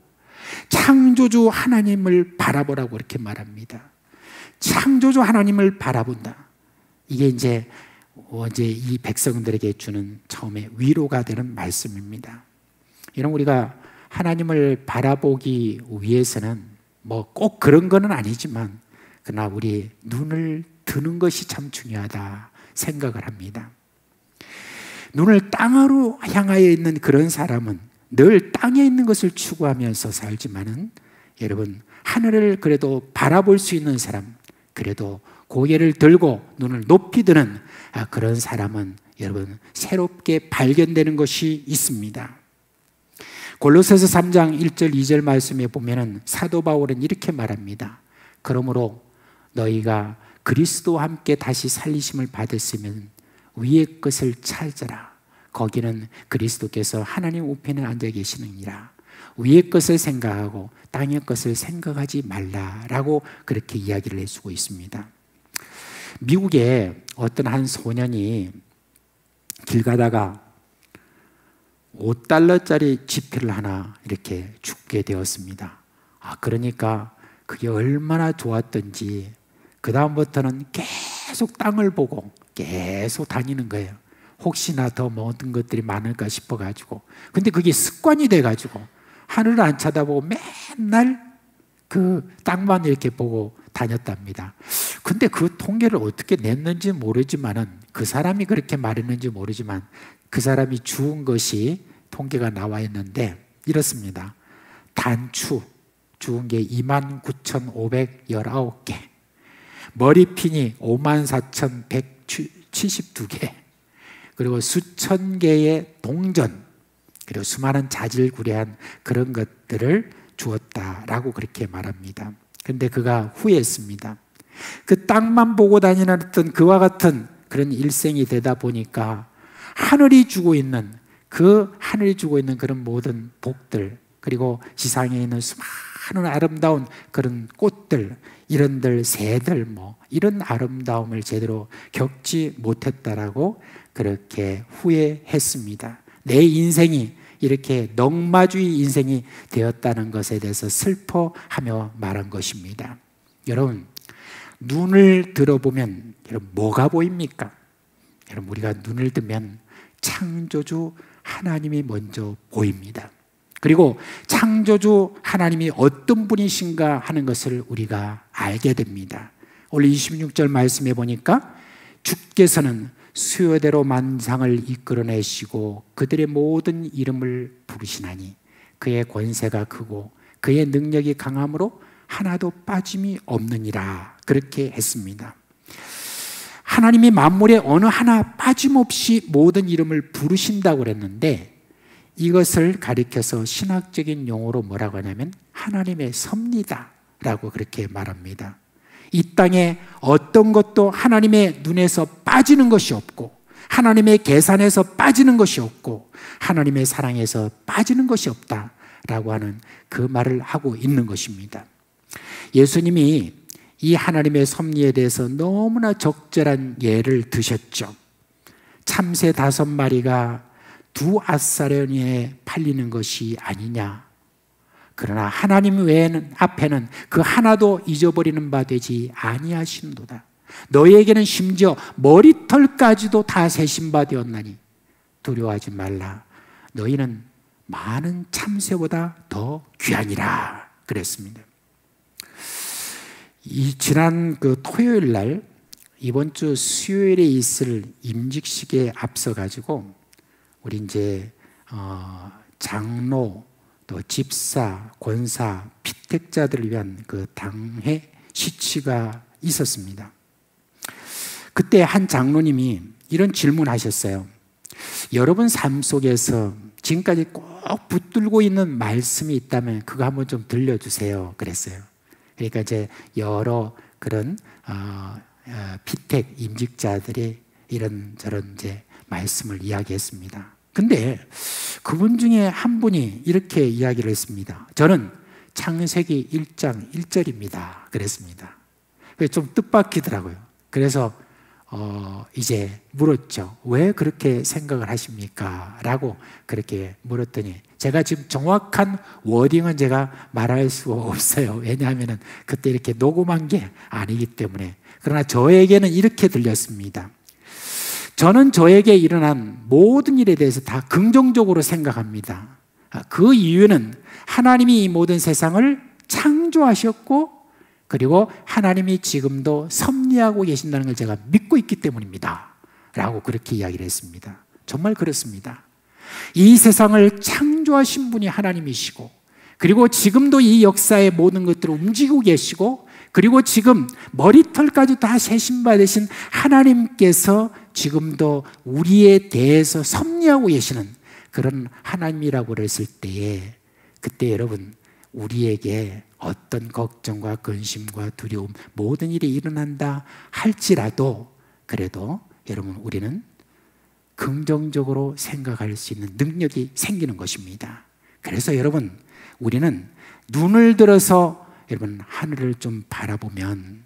창조주 하나님을 바라보라고 이렇게 말합니다. 창조주 하나님을 바라본다. 이게 이제 이 백성들에게 주는 처음에 위로가 되는 말씀입니다. 이런 우리가 하나님을 바라보기 위해서는 꼭 그런 건 아니지만 그러나 우리 눈을 드는 것이 참 중요하다 생각을 합니다. 눈을 땅으로 향하여 있는 그런 사람은 늘 땅에 있는 것을 추구하면서 살지만은 여러분 하늘을 그래도 바라볼 수 있는 사람, 그래도 고개를 들고 눈을 높이 드는 그런 사람은 여러분 새롭게 발견되는 것이 있습니다. 골로새서 3장 1절 2절 말씀에 보면은 사도 바울은 이렇게 말합니다. 그러므로 너희가 그리스도와 함께 다시 살리심을 받았으면 위의 것을 찾으라. 거기는 그리스도께서 하나님 우편에 앉아 계시느니라. 위의 것을 생각하고 땅의 것을 생각하지 말라라고 그렇게 이야기를 해주고 있습니다. 미국에 어떤 한 소년이 길 가다가 $5짜리 지폐를 하나 이렇게 죽게 되었습니다. 그러니까 그게 얼마나 좋았던지 그 다음부터는 계속 땅을 보고 계속 다니는 거예요. 혹시나 더 모든 것들이 많을까 싶어가지고. 근데 그게 습관이 돼가지고 하늘을 안 쳐다보고 맨날 그 땅만 이렇게 보고 다녔답니다. 근데 그 통계를 어떻게 냈는지 모르지만은 그 사람이 그렇게 말했는지 모르지만 그 사람이 주운 것이 통계가 나와 있는데 이렇습니다. 단추 주운 게 29,519개, 머리핀이 54,172개, 그리고 수천 개의 동전, 그리고 수많은 자질구레한 그런 것들을 주었다라고 그렇게 말합니다. 그런데 그가 후회했습니다. 그 땅만 보고 다니는 어떤 그와 같은 그런 일생이 되다 보니까 하늘이 주고 있는 그런 모든 복들, 그리고 지상에 있는 수많은 아름다운 그런 꽃들, 이런들, 새들, 이런 아름다움을 제대로 겪지 못했다라고 그렇게 후회했습니다. 내 인생이 이렇게 넉마주의 인생이 되었다는 것에 대해서 슬퍼하며 말한 것입니다. 여러분, 눈을 들어보면 여러분 뭐가 보입니까? 여러분, 우리가 눈을 뜨면 창조주 하나님이 먼저 보입니다. 그리고 창조주 하나님이 어떤 분이신가 하는 것을 우리가 알게 됩니다. 오늘 26절 말씀해 보니까 주께서는 수요대로 만상을 이끌어내시고 그들의 모든 이름을 부르시나니 그의 권세가 크고 그의 능력이 강함으로 하나도 빠짐이 없느니라 그렇게 했습니다. 하나님이 만물에 어느 하나 빠짐없이 모든 이름을 부르신다고 그랬는데 이것을 가리켜서 신학적인 용어로 뭐라고 하냐면 하나님의 섭리다라고 그렇게 말합니다. 이 땅에 어떤 것도 하나님의 눈에서 빠지는 것이 없고 하나님의 계산에서 빠지는 것이 없고 하나님의 사랑에서 빠지는 것이 없다라고 하는 그 말을 하고 있는 것입니다. 예수님이 이 하나님의 섭리에 대해서 너무나 적절한 예를 드셨죠. 참새 5마리가 2앗사려니에 팔리는 것이 아니냐. 그러나 하나님 외에는 앞에는 그 하나도 잊어버리는 바 되지 아니하시는도다. 너희에게는 심지어 머리털까지도 다 세신 바 되었나니 두려워하지 말라. 너희는 많은 참새보다 더 귀하니라 그랬습니다. 지난 그 토요일 날 이번 주 수요일에 있을 임직식에 앞서 가지고 우리 이제 장로 또 집사, 권사, 피택자들을 위한 그 당회 시치가 있었습니다. 그때 한 장로님이 이런 질문하셨어요. 여러분 삶 속에서 지금까지 꼭 붙들고 있는 말씀이 있다면 그거 한번 좀 들려주세요. 그랬어요. 그러니까 이제 여러 그런 피택 임직자들이 이런저런 이제 말씀을 이야기했습니다. 근데 그분 중에 한 분이 이렇게 이야기를 했습니다. 저는 창세기 1장 1절입니다. 그랬습니다. 좀 뜻밖이더라고요. 그래서 이제 물었죠. 왜 그렇게 생각을 하십니까? 라고 그렇게 물었더니 제가 지금 정확한 워딩은 제가 말할 수 없어요. 왜냐하면 그때 이렇게 녹음한 게 아니기 때문에. 그러나 저에게는 이렇게 들렸습니다. 저는 저에게 일어난 모든 일에 대해서 다 긍정적으로 생각합니다. 그 이유는 하나님이 이 모든 세상을 창조하셨고 그리고 하나님이 지금도 섭리하고 계신다는 걸 제가 믿고 있기 때문입니다. 라고 그렇게 이야기를 했습니다. 정말 그렇습니다. 이 세상을 창조하신 분이 하나님이시고 그리고 지금도 이 역사의 모든 것들을 움직이고 계시고 그리고 지금 머리털까지 다 세신 바 되신 하나님께서 지금도 우리에 대해서 섭리하고 계시는 그런 하나님이라고 그랬을 때에 그때 여러분 우리에게 어떤 걱정과 근심과 두려움 모든 일이 일어난다 할지라도 그래도 여러분 우리는 긍정적으로 생각할 수 있는 능력이 생기는 것입니다. 그래서 여러분 우리는 눈을 들어서 여러분 하늘을 좀 바라보면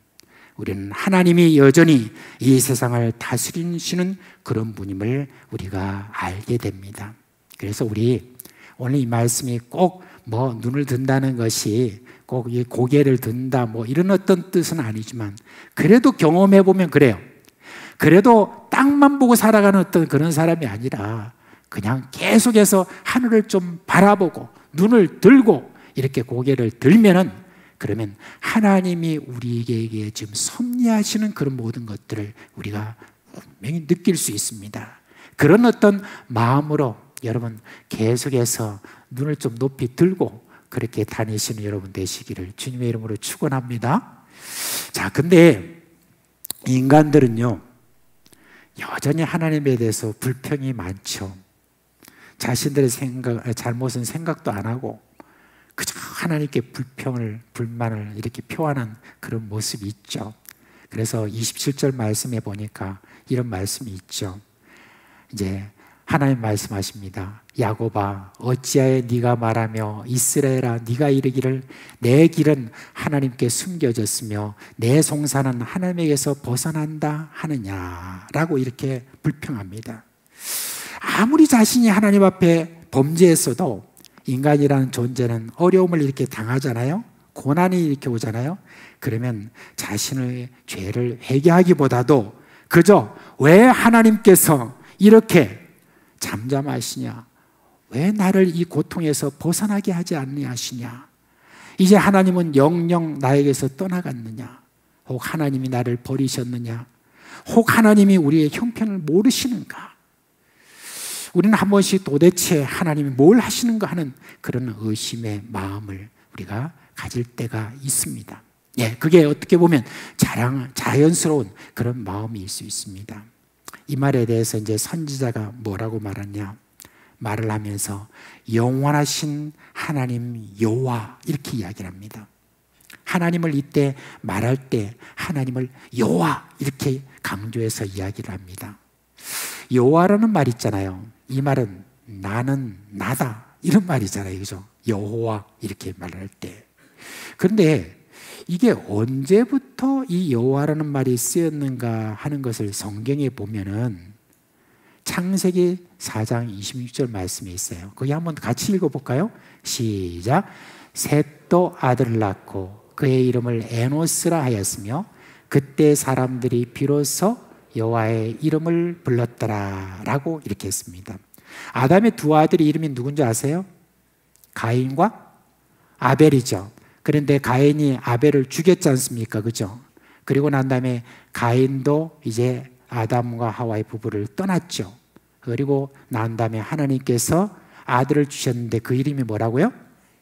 우리는 하나님이 여전히 이 세상을 다스리시는 그런 분임을 우리가 알게 됩니다. 그래서 우리 오늘 이 말씀이 꼭 뭐 눈을 든다는 것이 꼭 이 고개를 든다 뭐 이런 어떤 뜻은 아니지만 그래도 경험해 보면 그래요. 그래도 땅만 보고 살아가는 어떤 그런 사람이 아니라 그냥 계속해서 하늘을 좀 바라보고 눈을 들고 이렇게 고개를 들면은 그러면 하나님이 우리에게 지금 섭리하시는 그런 모든 것들을 우리가 분명히 느낄 수 있습니다. 그런 어떤 마음으로 여러분 계속해서 눈을 좀 높이 들고 그렇게 다니시는 여러분 되시기를 주님의 이름으로 축원합니다. 자, 근데 인간들은요 여전히 하나님에 대해서 불평이 많죠. 자신들의 잘못은 생각도 안 하고 그저 하나님께 불만을 이렇게 표하는 그런 모습이 있죠. 그래서 27절 말씀에 보니까 이런 말씀이 있죠. 이제 하나님 말씀하십니다. 야곱아 어찌하여 네가 말하며 이스라엘아 네가 이르기를 내 길은 하나님께 숨겨졌으며 내 송사는 하나님에게서 벗어난다 하느냐라고 이렇게 불평합니다. 아무리 자신이 하나님 앞에 범죄했어도 인간이라는 존재는 어려움을 이렇게 당하잖아요. 고난이 이렇게 오잖아요. 그러면 자신의 죄를 회개하기보다도 그저 왜 하나님께서 이렇게 잠잠하시냐? 왜 나를 이 고통에서 벗어나게 하지 않으시냐? 이제 하나님은 영영 나에게서 떠나갔느냐? 혹 하나님이 나를 버리셨느냐? 혹 하나님이 우리의 형편을 모르시는가? 우리는 한 번씩 도대체 하나님이 뭘 하시는가 하는 그런 의심의 마음을 우리가 가질 때가 있습니다. 예, 그게 어떻게 보면 자연스러운 그런 마음일 수 있습니다. 이 말에 대해서 이제 선지자가 뭐라고 말하냐, 말을 하면서 영원하신 하나님 여호와 이렇게 이야기를 합니다. 하나님을 이때 말할 때 하나님을 여호와 이렇게 강조해서 이야기를 합니다. 여호와라는 말 있잖아요. 이 말은 나는 나다 이런 말이잖아요, 그죠? 여호와 이렇게 말할 때. 그런데 이게 언제부터 이 여호와라는 말이 쓰였는가 하는 것을 성경에 보면은 창세기 4장 26절 말씀에 있어요. 거기 한번 같이 읽어볼까요? 시작. 셋도 아들을 낳고 그의 이름을 에노스라 하였으며 그때 사람들이 비로소 여호와의 이름을 불렀더라 라고 이렇게 했습니다. 아담의 두 아들의 이름이 누군지 아세요? 가인과 아벨이죠. 그런데 가인이 아벨을 죽였지 않습니까? 그죠? 그리고 난 다음에 가인도 이제 아담과 하와의 부부를 떠났죠. 그리고 난 다음에 하나님께서 아들을 주셨는데 그 이름이 뭐라고요?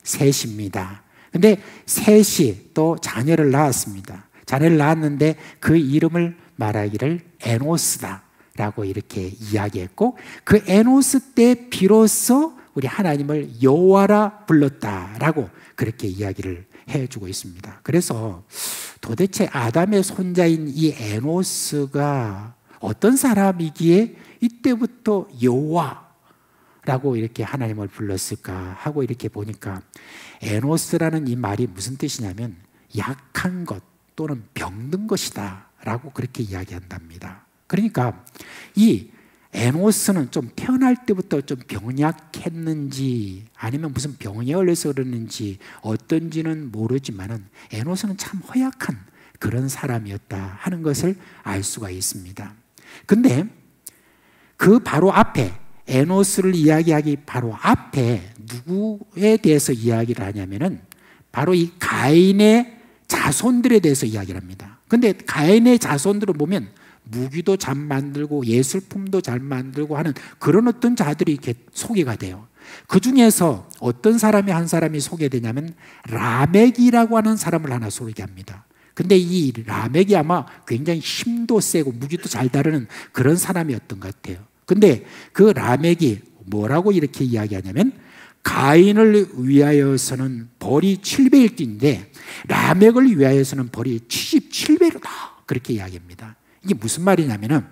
셋입니다. 근데 셋이 또 자녀를 낳았습니다. 자녀를 낳았는데 그 이름을 말하기를 에노스다 라고 이렇게 이야기했고, 그 에노스 때 비로소 우리 하나님을 여호와라 불렀다라고 그렇게 이야기를 해주고 있습니다. 그래서 도대체 아담의 손자인 이 에노스가 어떤 사람이기에 이때부터 여호와라고 이렇게 하나님을 불렀을까 하고 이렇게 보니까, 에노스라는 이 말이 무슨 뜻이냐면 약한 것 또는 병든 것이다 라고 그렇게 이야기한답니다. 그러니까 이 에노스는 좀 태어날 때부터 좀 병약했는지 아니면 무슨 병에 걸려서 그러는지 어떤지는 모르지만은 에노스는 참 허약한 그런 사람이었다 하는 것을 알 수가 있습니다. 근데 그 바로 앞에, 에노스를 이야기하기 바로 앞에 누구에 대해서 이야기를 하냐면은 바로 이 가인의 자손들에 대해서 이야기를 합니다. 근데 가인의 자손들을 보면 무기도 잘 만들고 예술품도 잘 만들고 하는 그런 어떤 자들이 이렇게 소개가 돼요. 그 중에서 어떤 사람이 한 사람이 소개되냐면 라멕이라고 하는 사람을 하나 소개합니다. 근데 이 라멕이 아마 굉장히 힘도 세고 무기도 잘 다루는 그런 사람이었던 것 같아요. 근데 그 라멕이 뭐라고 이렇게 이야기하냐면 가인을 위하여서는 벌이 7배일진데 라멕을 위하여서는 벌이 77배로다 그렇게 이야기합니다. 이게 무슨 말이냐면은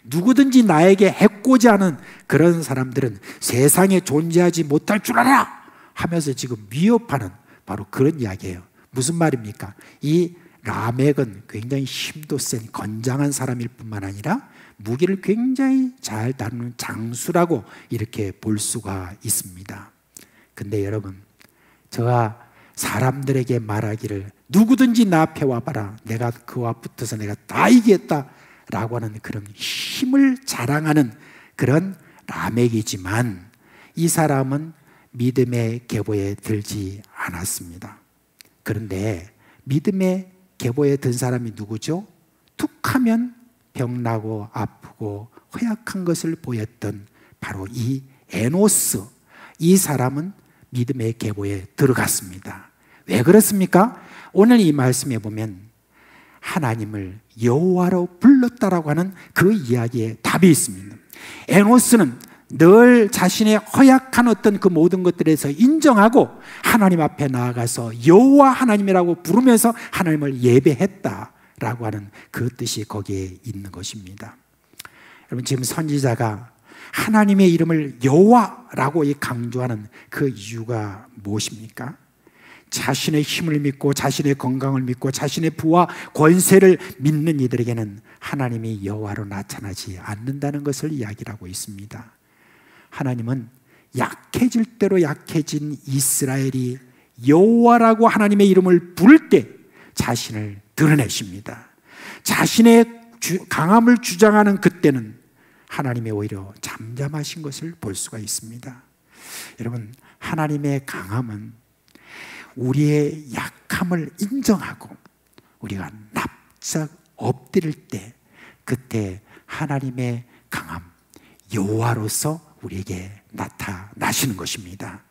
누구든지 나에게 해코지 하는 그런 사람들은 세상에 존재하지 못할 줄 알아 하면서 지금 위협하는 바로 그런 이야기예요. 무슨 말입니까? 이 라멕은 굉장히 힘도 센 건장한 사람일 뿐만 아니라 무기를 굉장히 잘 다루는 장수라고 이렇게 볼 수가 있습니다. 근데 여러분, 저가 사람들에게 말하기를 누구든지 나 앞에 와봐라, 내가 그와 붙어서 내가 다 이기겠다 라고 하는 그런 힘을 자랑하는 그런 라멕이지만 이 사람은 믿음의 계보에 들지 않았습니다. 그런데 믿음의 계보에 든 사람이 누구죠? 툭하면 병나고 아프고 허약한 것을 보였던 바로 이 에노스, 이 사람은 믿음의 계보에 들어갔습니다. 왜 그렇습니까? 오늘 이 말씀에 보면 하나님을 여호와로 불렀다라고 하는 그 이야기에 답이 있습니다. 에노스는 늘 자신의 허약한 어떤 그 모든 것들에서 인정하고 하나님 앞에 나아가서 여호와 하나님이라고 부르면서 하나님을 예배했다라고 하는 그 뜻이 거기에 있는 것입니다. 여러분, 지금 선지자가 하나님의 이름을 여호와라고 강조하는 그 이유가 무엇입니까? 자신의 힘을 믿고 자신의 건강을 믿고 자신의 부와 권세를 믿는 이들에게는 하나님이 여호와로 나타나지 않는다는 것을 이야기를 하고 있습니다. 하나님은 약해질 대로 약해진 이스라엘이 여호와라고 하나님의 이름을 부를 때 자신을 드러내십니다. 자신의 강함을 주장하는 그때는 하나님이 오히려 잠잠하신 것을 볼 수가 있습니다. 여러분, 하나님의 강함은 우리의 약함을 인정하고 우리가 납작 엎드릴 때 그때 하나님의 강함, 여호와로서 우리에게 나타나시는 것입니다.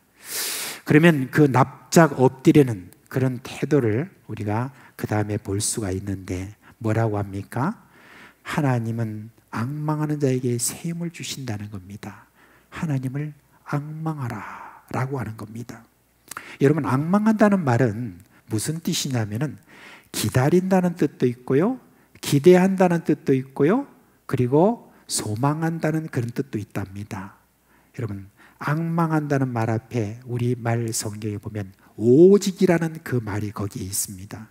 그러면 그 납작 엎드리는 그런 태도를 우리가 그 다음에 볼 수가 있는데 뭐라고 합니까? 하나님은 앙망하는 자에게 새 힘을 주신다는 겁니다. 하나님을 앙망하라 라고 하는 겁니다. 여러분, 앙망한다는 말은 무슨 뜻이냐면은 기다린다는 뜻도 있고요, 기대한다는 뜻도 있고요, 그리고 소망한다는 그런 뜻도 있답니다. 여러분, 앙망한다는 말 앞에 우리말 성경에 보면 오직이라는 그 말이 거기에 있습니다.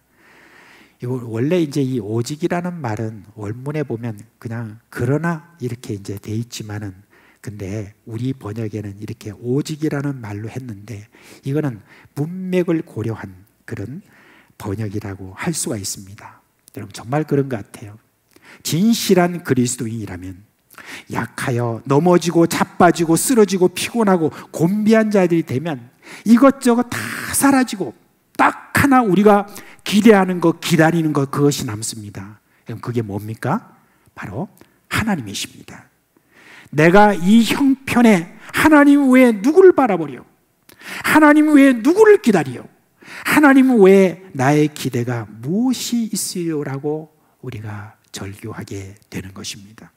원래 이제 이 오직이라는 말은 원문에 보면 그냥 그러나 이렇게 이제 돼 있지만은, 근데 우리 번역에는 이렇게 오직이라는 말로 했는데 이거는 문맥을 고려한 그런 번역이라고 할 수가 있습니다. 여러분, 정말 그런 것 같아요. 진실한 그리스도인이라면 약하여 넘어지고 자빠지고 쓰러지고 피곤하고 곤비한 자들이 되면 이것저것 다 사라지고 딱 하나 우리가 기대하는 것, 기다리는 것, 그것이 남습니다. 그럼 그게 뭡니까? 바로 하나님이십니다. 내가 이 형편에 하나님 외에 누구를 바라보려? 하나님 외에 누구를 기다려? 하나님 외에 나의 기대가 무엇이 있으려라고 우리가 절규하게 되는 것입니다.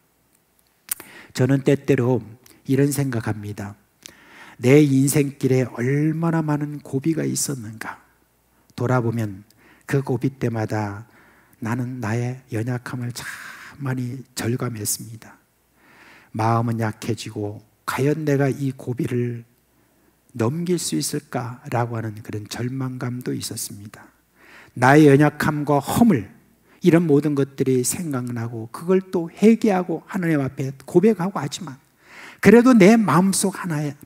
저는 때때로 이런 생각합니다. 내 인생길에 얼마나 많은 고비가 있었는가. 돌아보면 그 고비 때마다 나는 나의 연약함을 참 많이 절감했습니다. 마음은 약해지고 과연 내가 이 고비를 넘길 수 있을까라고 하는 그런 절망감도 있었습니다. 나의 연약함과 허물, 이런 모든 것들이 생각나고 그걸 또 회개하고 하나님 앞에 고백하고 하지만 그래도 내 마음속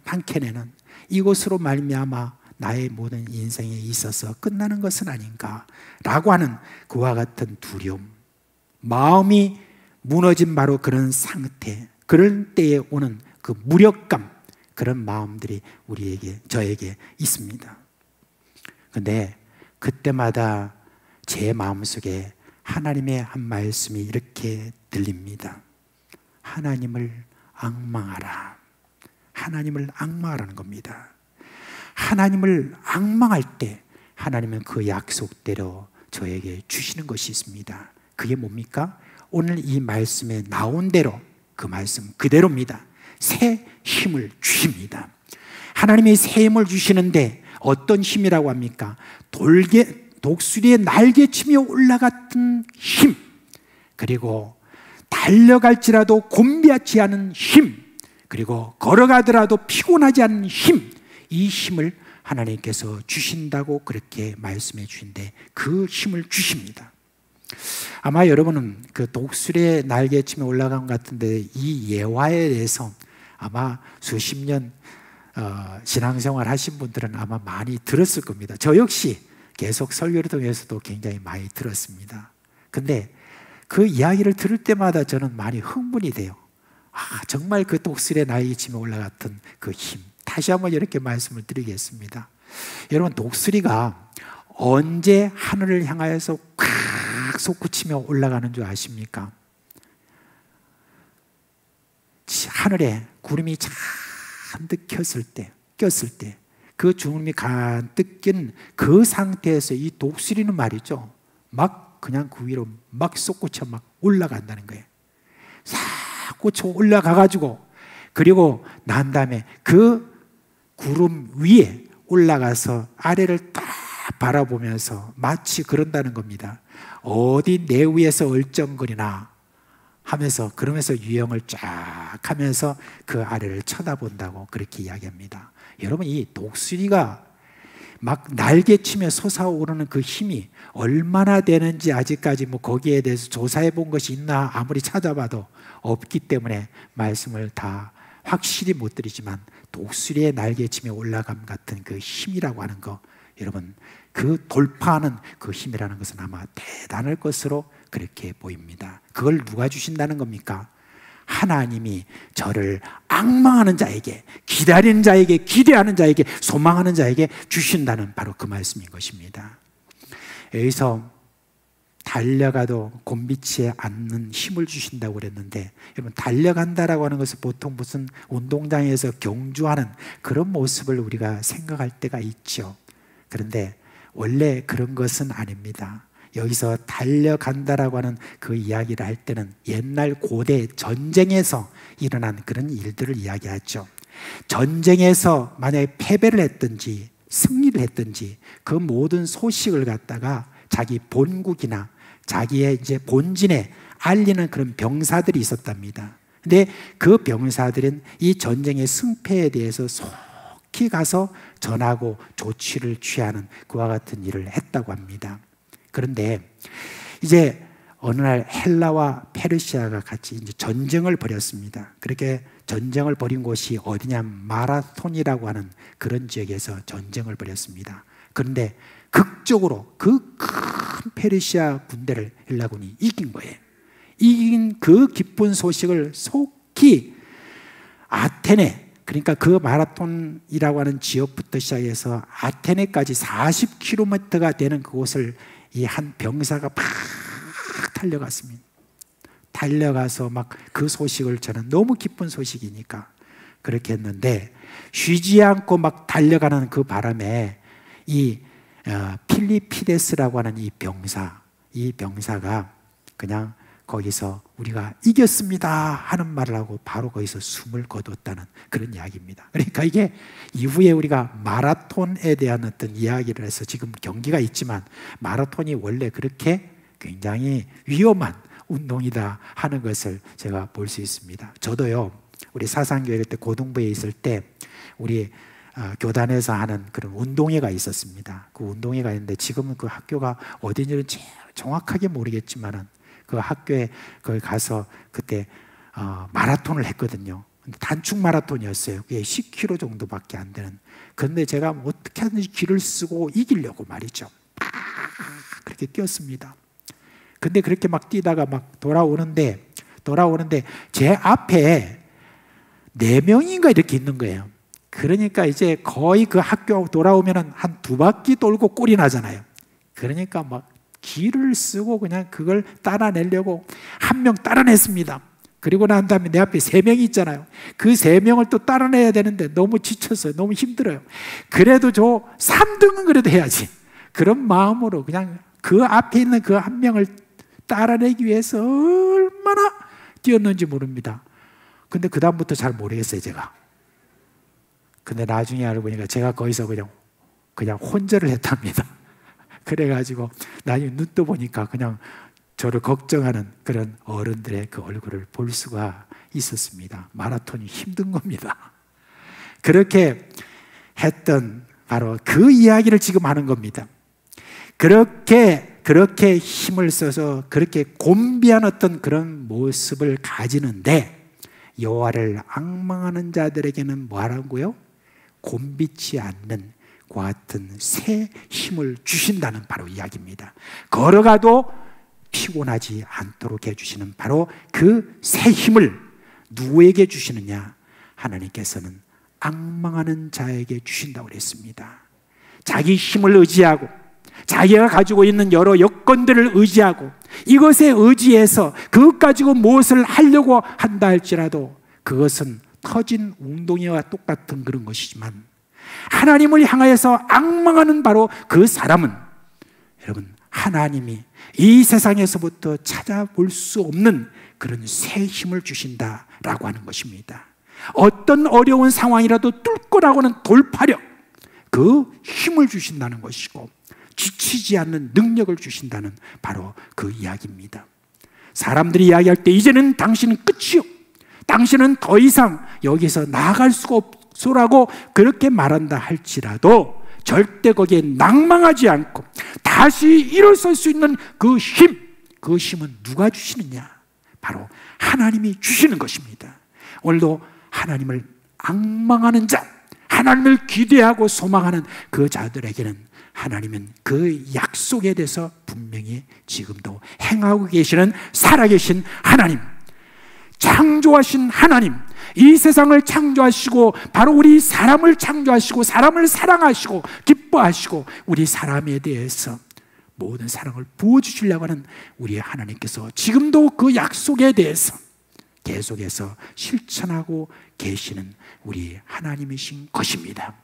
한켠에는 이것으로 말미암아 나의 모든 인생에 있어서 끝나는 것은 아닌가라고 하는 그와 같은 두려움, 마음이 무너진 바로 그런 상태, 그런 때에 오는 그 무력감, 그런 마음들이 저에게 있습니다. 그런데 그때마다 제 마음속에 하나님의 한 말씀이 이렇게 들립니다. 하나님을 앙망하라. 하나님을 앙망하라는 겁니다. 하나님을 앙망할 때 하나님은 그 약속대로 저에게 주시는 것이 있습니다. 그게 뭡니까? 오늘 이 말씀에 나온 대로 그 말씀 그대로입니다. 새 힘을 주십니다. 하나님이 새 힘을 주시는데 어떤 힘이라고 합니까? 독수리의 날개치며 올라갔던 힘, 그리고 달려갈지라도 곤비하지 않은 힘, 그리고 걸어가더라도 피곤하지 않은 힘, 이 힘을 하나님께서 주신다고 그렇게 말씀해 주신데 그 힘을 주십니다. 아마 여러분은 그 독수리의 날개치며 올라간 것 같은데 이 예화에 대해서 아마 수십 년 신앙생활 하신 분들은 아마 많이 들었을 겁니다. 저 역시 계속 설교를 통해서도 굉장히 많이 들었습니다. 근데 그 이야기를 들을 때마다 저는 많이 흥분이 돼요. 정말 그 독수리의 날개치며 올라갔던 그 힘, 다시 한번 이렇게 말씀을 드리겠습니다. 여러분, 독수리가 언제 하늘을 향하여서 콱 솟구치며 올라가는 줄 아십니까? 하늘에 구름이 잔뜩 꼈을 때, 그 주름이 가득 낀 그 상태에서 이 독수리는 말이죠, 막 그냥 그 위로 막 솟구쳐 막 올라간다는 거예요. 싹 꽂혀 올라가가지고, 그리고 난 다음에 그 구름 위에 올라가서 아래를 딱 바라보면서 마치 그런다는 겁니다. 어디 내 위에서 얼쩡거리나 하면서, 그러면서 유형을 쫙 하면서 그 아래를 쳐다본다고 그렇게 이야기합니다. 여러분, 이 독수리가 막 날개치며 솟아오르는 그 힘이 얼마나 되는지 아직까지 뭐 거기에 대해서 조사해 본 것이 있나 아무리 찾아봐도 없기 때문에 말씀을 다 확실히 못 드리지만, 독수리의 날개치며 올라감 같은 그 힘이라고 하는 거, 여러분, 그 돌파하는 그 힘이라는 것은 아마 대단할 것으로 그렇게 보입니다. 그걸 누가 주신다는 겁니까? 하나님이 저를 앙망하는 자에게, 기다리는 자에게, 기대하는 자에게, 소망하는 자에게 주신다는 바로 그 말씀인 것입니다. 여기서 달려가도 곤비치 않는 힘을 주신다고 그랬는데, 여러분 달려간다라고 하는 것은 보통 무슨 운동장에서 경주하는 그런 모습을 우리가 생각할 때가 있죠. 그런데 원래 그런 것은 아닙니다. 여기서 달려간다라고 하는 그 이야기를 할 때는 옛날 고대 전쟁에서 일어난 그런 일들을 이야기하죠. 전쟁에서 만약에 패배를 했든지 승리를 했든지 그 모든 소식을 갖다가 자기 본국이나 자기의 이제 본진에 알리는 그런 병사들이 있었답니다. 근데 그 병사들은 이 전쟁의 승패에 대해서 속히 가서 전하고 조치를 취하는 그와 같은 일을 했다고 합니다. 그런데 이제 어느 날 헬라와 페르시아가 같이 이제 전쟁을 벌였습니다. 그렇게 전쟁을 벌인 곳이 어디냐, 마라톤이라고 하는 그런 지역에서 전쟁을 벌였습니다. 그런데 극적으로 그 큰 페르시아 군대를 헬라군이 이긴 거예요. 이긴 그 기쁜 소식을 속히 아테네, 그러니까 그 마라톤이라고 하는 지역부터 시작해서 아테네까지 40km가 되는 그곳을 이 한 병사가 막 달려갔습니다. 달려가서 막 그 소식을 저는 너무 기쁜 소식이니까 그렇게 했는데, 쉬지 않고 막 달려가는 그 바람에 이 필리피데스라고 하는 이 병사가 그냥 거기서 우리가 이겼습니다 하는 말을 하고 바로 거기서 숨을 거뒀다는 그런 이야기입니다. 그러니까 이게 이후에 우리가 마라톤에 대한 어떤 이야기를 해서 지금 경기가 있지만 마라톤이 원래 그렇게 굉장히 위험한 운동이다 하는 것을 제가 볼 수 있습니다. 저도요, 우리 사상교회 때 고등부에 있을 때 우리 교단에서 하는 그런 운동회가 있었습니다. 그 운동회가 있는데 지금은 그 학교가 어딘지는 정확하게 모르겠지만은 그 학교에 거기 가서 그때 마라톤을 했거든요. 근데 단축 마라톤이었어요. 그게 10km 정도밖에 안 되는. 그런데 제가 어떻게 하든지 기를 쓰고 이기려고 말이죠. 그렇게 뛰었습니다. 근데 그렇게 막 뛰다가 막 돌아오는데 제 앞에 4명인가 이렇게 있는 거예요. 그러니까 이제 거의 그 학교 돌아오면은 한 2바퀴 돌고 꼴이 나잖아요. 그러니까 막 기를 쓰고 그냥 그걸 따라내려고 한 명 따라냈습니다. 그리고 난 다음에 내 앞에 3명이 있잖아요. 그 3명을 또 따라내야 되는데 너무 지쳤어요. 너무 힘들어요. 그래도 저 3등은 그래도 해야지. 그런 마음으로 그냥 그 앞에 있는 그 한 명을 따라내기 위해서 얼마나 뛰었는지 모릅니다. 근데 그 다음부터 잘 모르겠어요, 제가. 근데 나중에 알고 보니까 제가 거기서 그냥 혼절을 했답니다. 그래가지고 나중에 눈 떠보니까 그냥 저를 걱정하는 그런 어른들의 그 얼굴을 볼 수가 있었습니다. 마라톤이 힘든 겁니다. 그렇게 했던 바로 그 이야기를 지금 하는 겁니다. 그렇게 힘을 써서 그렇게 곤비한 어떤 그런 모습을 가지는데 여호와를 앙망하는 자들에게는 뭐하라고요? 곤비치 않는 그와 같은 새 힘을 주신다는 바로 이야기입니다. 걸어가도 피곤하지 않도록 해주시는 바로 그 새 힘을 누구에게 주시느냐? 하나님께서는 앙망하는 자에게 주신다고 그랬습니다. 자기 힘을 의지하고 자기가 가지고 있는 여러 여건들을 의지하고 이것에 의지해서 그것 가지고 무엇을 하려고 한다 할지라도 그것은 터진 웅덩이와 똑같은 그런 것이지만 하나님을 향하여서 앙망하는 바로 그 사람은 여러분 하나님이 이 세상에서부터 찾아볼 수 없는 그런 새 힘을 주신다라고 하는 것입니다. 어떤 어려운 상황이라도 뚫고 나가는 돌파력, 그 힘을 주신다는 것이고 지치지 않는 능력을 주신다는 바로 그 이야기입니다. 사람들이 이야기할 때 이제는 당신은 끝이요, 당신은 더 이상 여기서 나아갈 수가 없소라고 그렇게 말한다 할지라도 절대 거기에 낭망하지 않고 다시 일어설 수 있는 그 힘, 그 힘은 누가 주시느냐? 바로 하나님이 주시는 것입니다. 오늘도 하나님을 앙망하는 자, 하나님을 기대하고 소망하는 그 자들에게는 하나님은 그 약속에 대해서 분명히 지금도 행하고 계시는 살아계신 하나님, 창조하신 하나님, 이 세상을 창조하시고 바로 우리 사람을 창조하시고 사람을 사랑하시고 기뻐하시고 우리 사람에 대해서 모든 사랑을 부어주시려고 하는 우리의 하나님께서 지금도 그 약속에 대해서 계속해서 실천하고 계시는 우리 하나님이신 것입니다.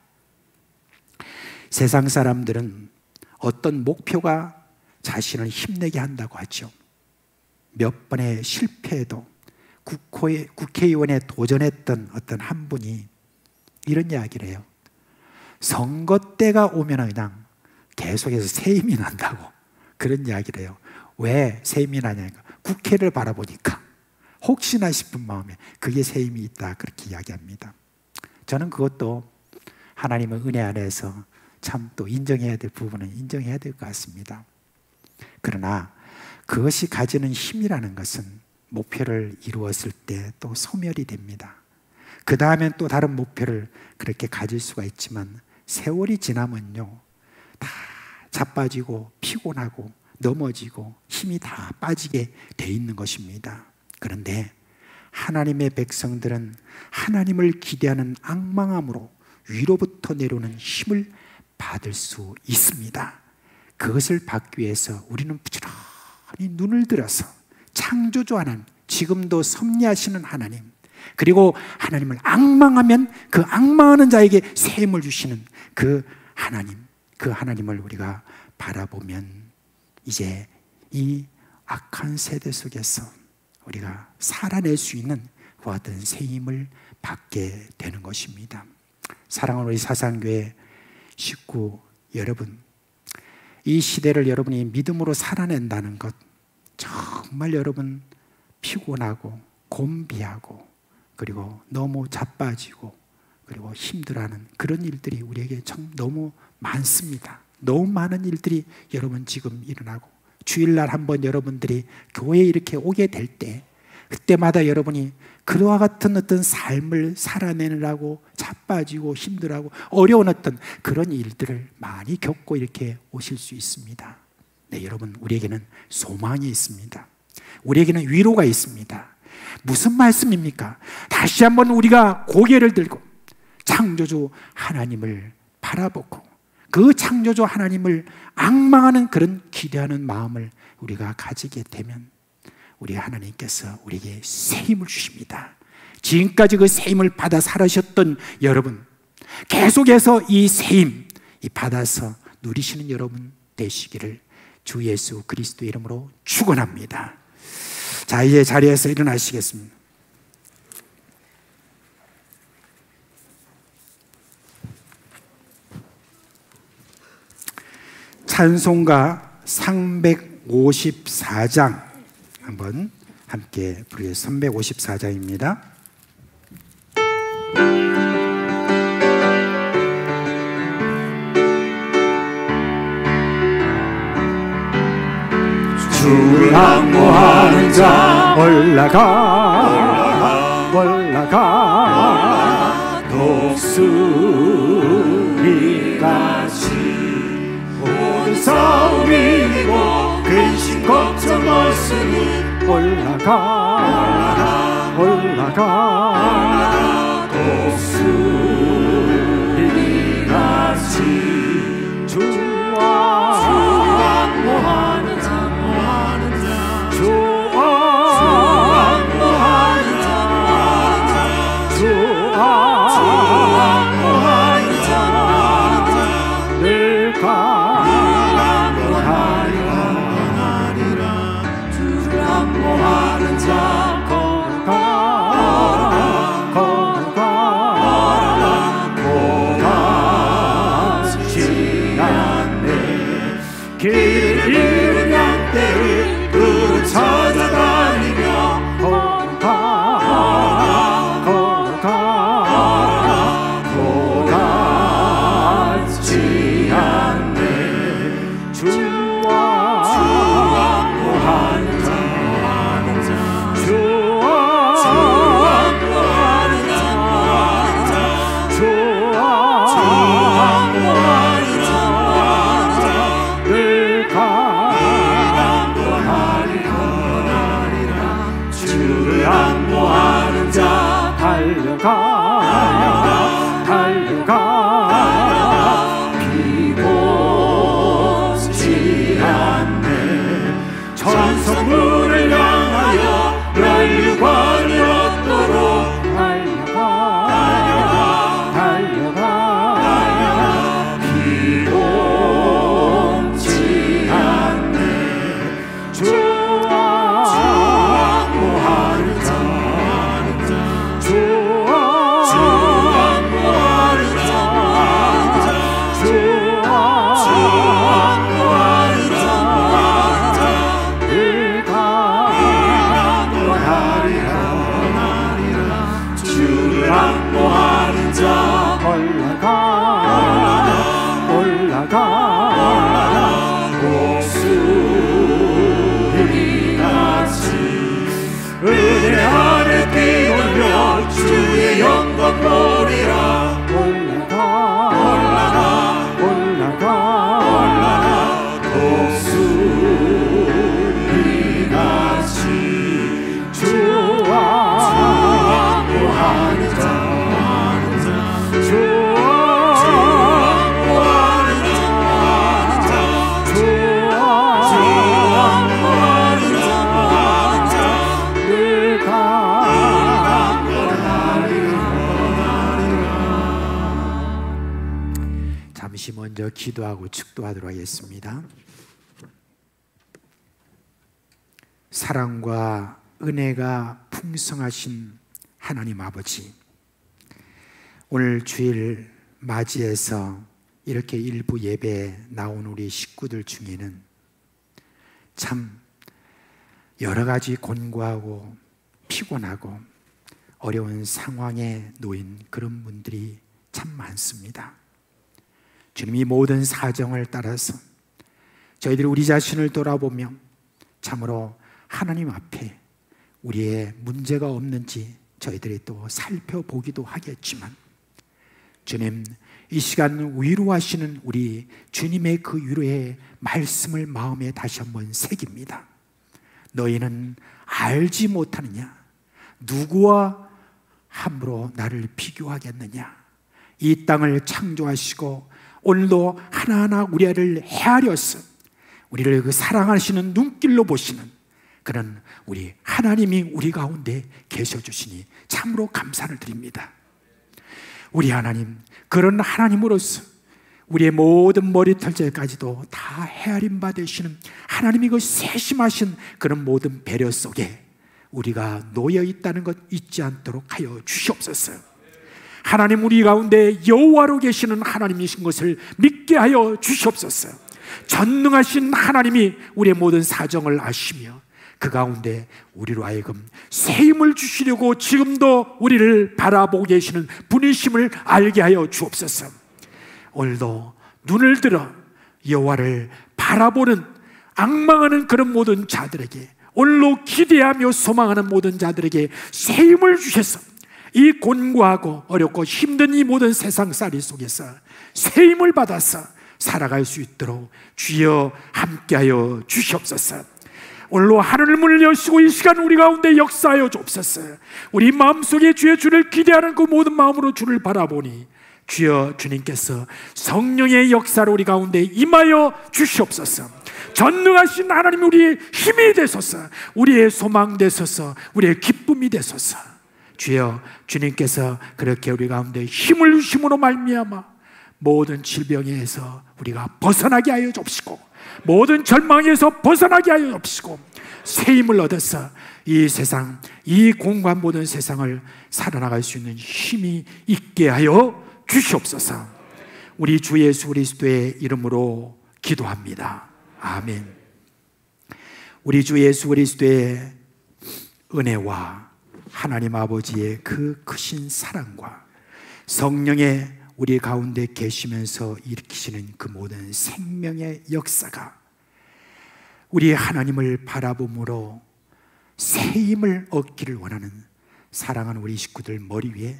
세상 사람들은 어떤 목표가 자신을 힘내게 한다고 하죠. 몇 번의 실패에도 국회의원에 도전했던 어떤 한 분이 이런 이야기를 해요. 선거 때가 오면 그냥 계속해서 세임이 난다고 그런 이야기를 해요. 왜 세임이 나냐니까 국회를 바라보니까 혹시나 싶은 마음에 그게 세임이 있다 그렇게 이야기합니다. 저는 그것도 하나님의 은혜 안에서 참 또 인정해야 될 부분은 인정해야 될 것 같습니다. 그러나 그것이 가지는 힘이라는 것은 목표를 이루었을 때 또 소멸이 됩니다. 그 다음엔 또 다른 목표를 그렇게 가질 수가 있지만 세월이 지나면요 다 자빠지고 피곤하고 넘어지고 힘이 다 빠지게 돼 있는 것입니다. 그런데 하나님의 백성들은 하나님을 기대하는 앙망함으로 위로부터 내려오는 힘을 받을 수 있습니다. 그것을 받기 위해서 우리는 부지런히 눈을 들어서 창조주 하나님, 지금도 섭리하시는 하나님, 그리고 하나님을 앙망하면 그 앙망하는 자에게 샘을 주시는 그 하나님을 우리가 바라보면 이제 이 악한 세대 속에서 우리가 살아낼 수 있는 그와 같은 새 힘을 받게 되는 것입니다. 사랑하는 우리 사상교회 식구 여러분, 이 시대를 여러분이 믿음으로 살아낸다는 것 정말 여러분 피곤하고 곤비하고 그리고 너무 자빠지고 그리고 힘들어하는 그런 일들이 우리에게 참 너무 많습니다. 너무 많은 일들이 여러분 지금 일어나고 주일날 한번 여러분들이 교회에 이렇게 오게 될 때 그때마다 여러분이 그와 같은 어떤 삶을 살아내느라고 자빠지고 힘들어하고 어려운 어떤 그런 일들을 많이 겪고 이렇게 오실 수 있습니다. 네, 여러분 우리에게는 소망이 있습니다. 우리에게는 위로가 있습니다. 무슨 말씀입니까? 다시 한번 우리가 고개를 들고 창조주 하나님을 바라보고 그 창조주 하나님을 앙망하는 그런 기대하는 마음을 우리가 가지게 되면 우리 하나님께서 우리에게 새 힘을 주십니다. 지금까지 그 새 힘을 받아 살아셨던 여러분, 계속해서 이 새 힘 받아서 누리시는 여러분 되시기를 주 예수 그리스도의 이름으로 축원합니다. 자, 이제 자리에서 일어나시겠습니다. 찬송가 354장 한번 함께 부르겠습니다. 354장입니다. 주를 항모하는 자 올라가 독수리같이 모든 싸움 이기고 근심 걱정 없으니 올라가 독수리같이 주와 항모하는 자 늘 강건하리라 주를 항모하는 자 걸어가 고단지 않네 길을 잃은 양떼를 그 찾아다니며 걸어가 고단지 않네 주와 항모하는 자 늘 강건하리라 주를 항모하는 자 달려가 비고치 않아 잠시 먼저 기도하고 축도하도록 하겠습니다. 사랑과 은혜가 풍성하신 하나님 아버지, 오늘 주일 맞이해서 이렇게 일부 예배에 나온 우리 식구들 중에는 참 여러 가지 곤고하고 피곤하고 어려운 상황에 놓인 그런 분들이 참 많습니다. 주님이 모든 사정을 따라서 저희들이 우리 자신을 돌아보며 참으로 하나님 앞에 우리의 문제가 없는지 저희들이 또 살펴보기도 하겠지만, 주님, 이 시간 위로하시는 우리 주님의 그 위로의 말씀을 마음에 다시 한번 새깁니다. 너희는 알지 못하느냐? 누구와 함부로 나를 비교하겠느냐? 이 땅을 창조하시고 오늘도 하나하나 우리를 헤아려서 우리를 그 사랑하시는 눈길로 보시는 그런 우리 하나님이 우리 가운데 계셔주시니 참으로 감사를 드립니다. 우리 하나님, 그런 하나님으로서 우리의 모든 머리털자까지도 다 헤아림 받으시는 하나님이 그 세심하신 그런 모든 배려 속에 우리가 놓여 있다는 것 잊지 않도록 하여 주시옵소서. 하나님, 우리 가운데 여호와로 계시는 하나님이신 것을 믿게 하여 주시옵소서. 전능하신 하나님이 우리의 모든 사정을 아시며 그 가운데 우리로 하여금 새 힘을 주시려고 지금도 우리를 바라보고 계시는 분이심을 알게 하여 주옵소서. 오늘도 눈을 들어 여호와를 바라보는 앙망하는 그런 모든 자들에게, 오늘로 기대하며 소망하는 모든 자들에게 새 힘을 주셔서 이 곤고하고 어렵고 힘든 이 모든 세상살이 속에서 새 힘을 받아서 살아갈 수 있도록 주여 함께하여 주시옵소서. 오늘로 하늘을 문을 여시고 이 시간 우리 가운데 역사하여 주옵소서. 우리 마음속에 주의 주를 기대하는 그 모든 마음으로 주를 바라보니 주여, 주님께서 성령의 역사로 우리 가운데 임하여 주시옵소서. 전능하신 하나님, 우리의 힘이 되소서. 우리의 소망 되소서. 우리의 기쁨이 되소서. 주여, 주님께서 그렇게 우리 가운데 힘을 주심으로 말미암아 모든 질병에서 우리가 벗어나게 하여 주옵시고, 모든 절망에서 벗어나게 하여 주옵시고, 새 힘을 얻어서 이 세상, 이 공고한 모든 세상을 살아나갈 수 있는 힘이 있게 하여 주시옵소서. 우리 주 예수 그리스도의 이름으로 기도합니다. 아멘. 우리 주 예수 그리스도의 은혜와 하나님 아버지의 그 크신 사랑과 성령의 우리 가운데 계시면서 일으키시는 그 모든 생명의 역사가 우리 하나님을 바라봄으로 새 힘을 얻기를 원하는 사랑하는 우리 식구들 머리 위에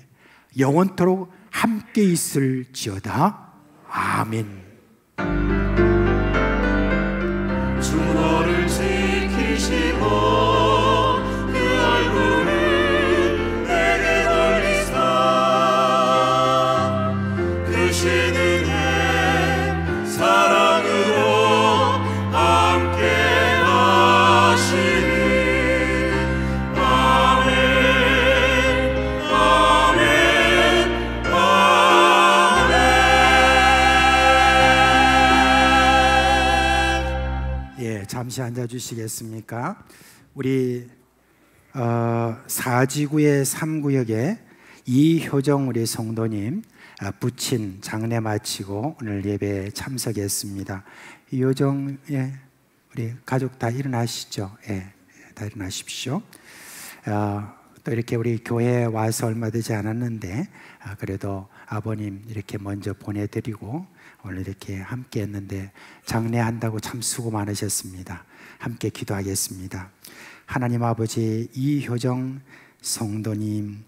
영원토록 함께 있을지어다. 아멘. 주 너를 지키시고 잠시 앉아주시겠습니까? 우리 4지구의 3구역에 이효정 우리 성도님 부친 장례 마치고 오늘 예배에 참석했습니다. 이효정, 우리 가족 다 일어나시죠? 다 일어나십시오. 또 이렇게 우리 교회에 와서 얼마 되지 않았는데 그래도 아버님 이렇게 먼저 보내드리고 오늘 이렇게 함께 했는데 장례한다고 참 수고 많으셨습니다. 함께 기도하겠습니다. 하나님 아버지, 이효정 성도님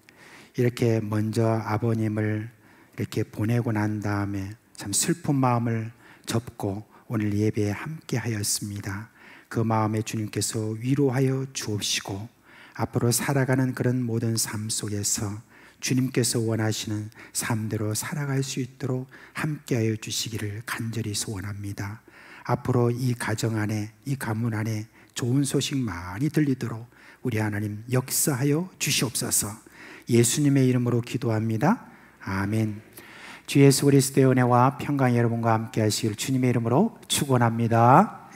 이렇게 먼저 아버님을 이렇게 보내고 난 다음에 참 슬픈 마음을 접고 오늘 예배에 함께 하였습니다. 그 마음에 주님께서 위로하여 주옵시고 앞으로 살아가는 그런 모든 삶 속에서 주님께서 원하시는 삶대로 살아갈 수 있도록 함께하여 주시기를 간절히 소원합니다. 앞으로 이 가정 안에, 이 가문 안에 좋은 소식 많이 들리도록 우리 하나님 역사하여 주시옵소서. 예수님의 이름으로 기도합니다. 아멘. 주 예수 그리스도의 은혜와 평강이 여러분과 함께 하시길 주님의 이름으로 축원합니다.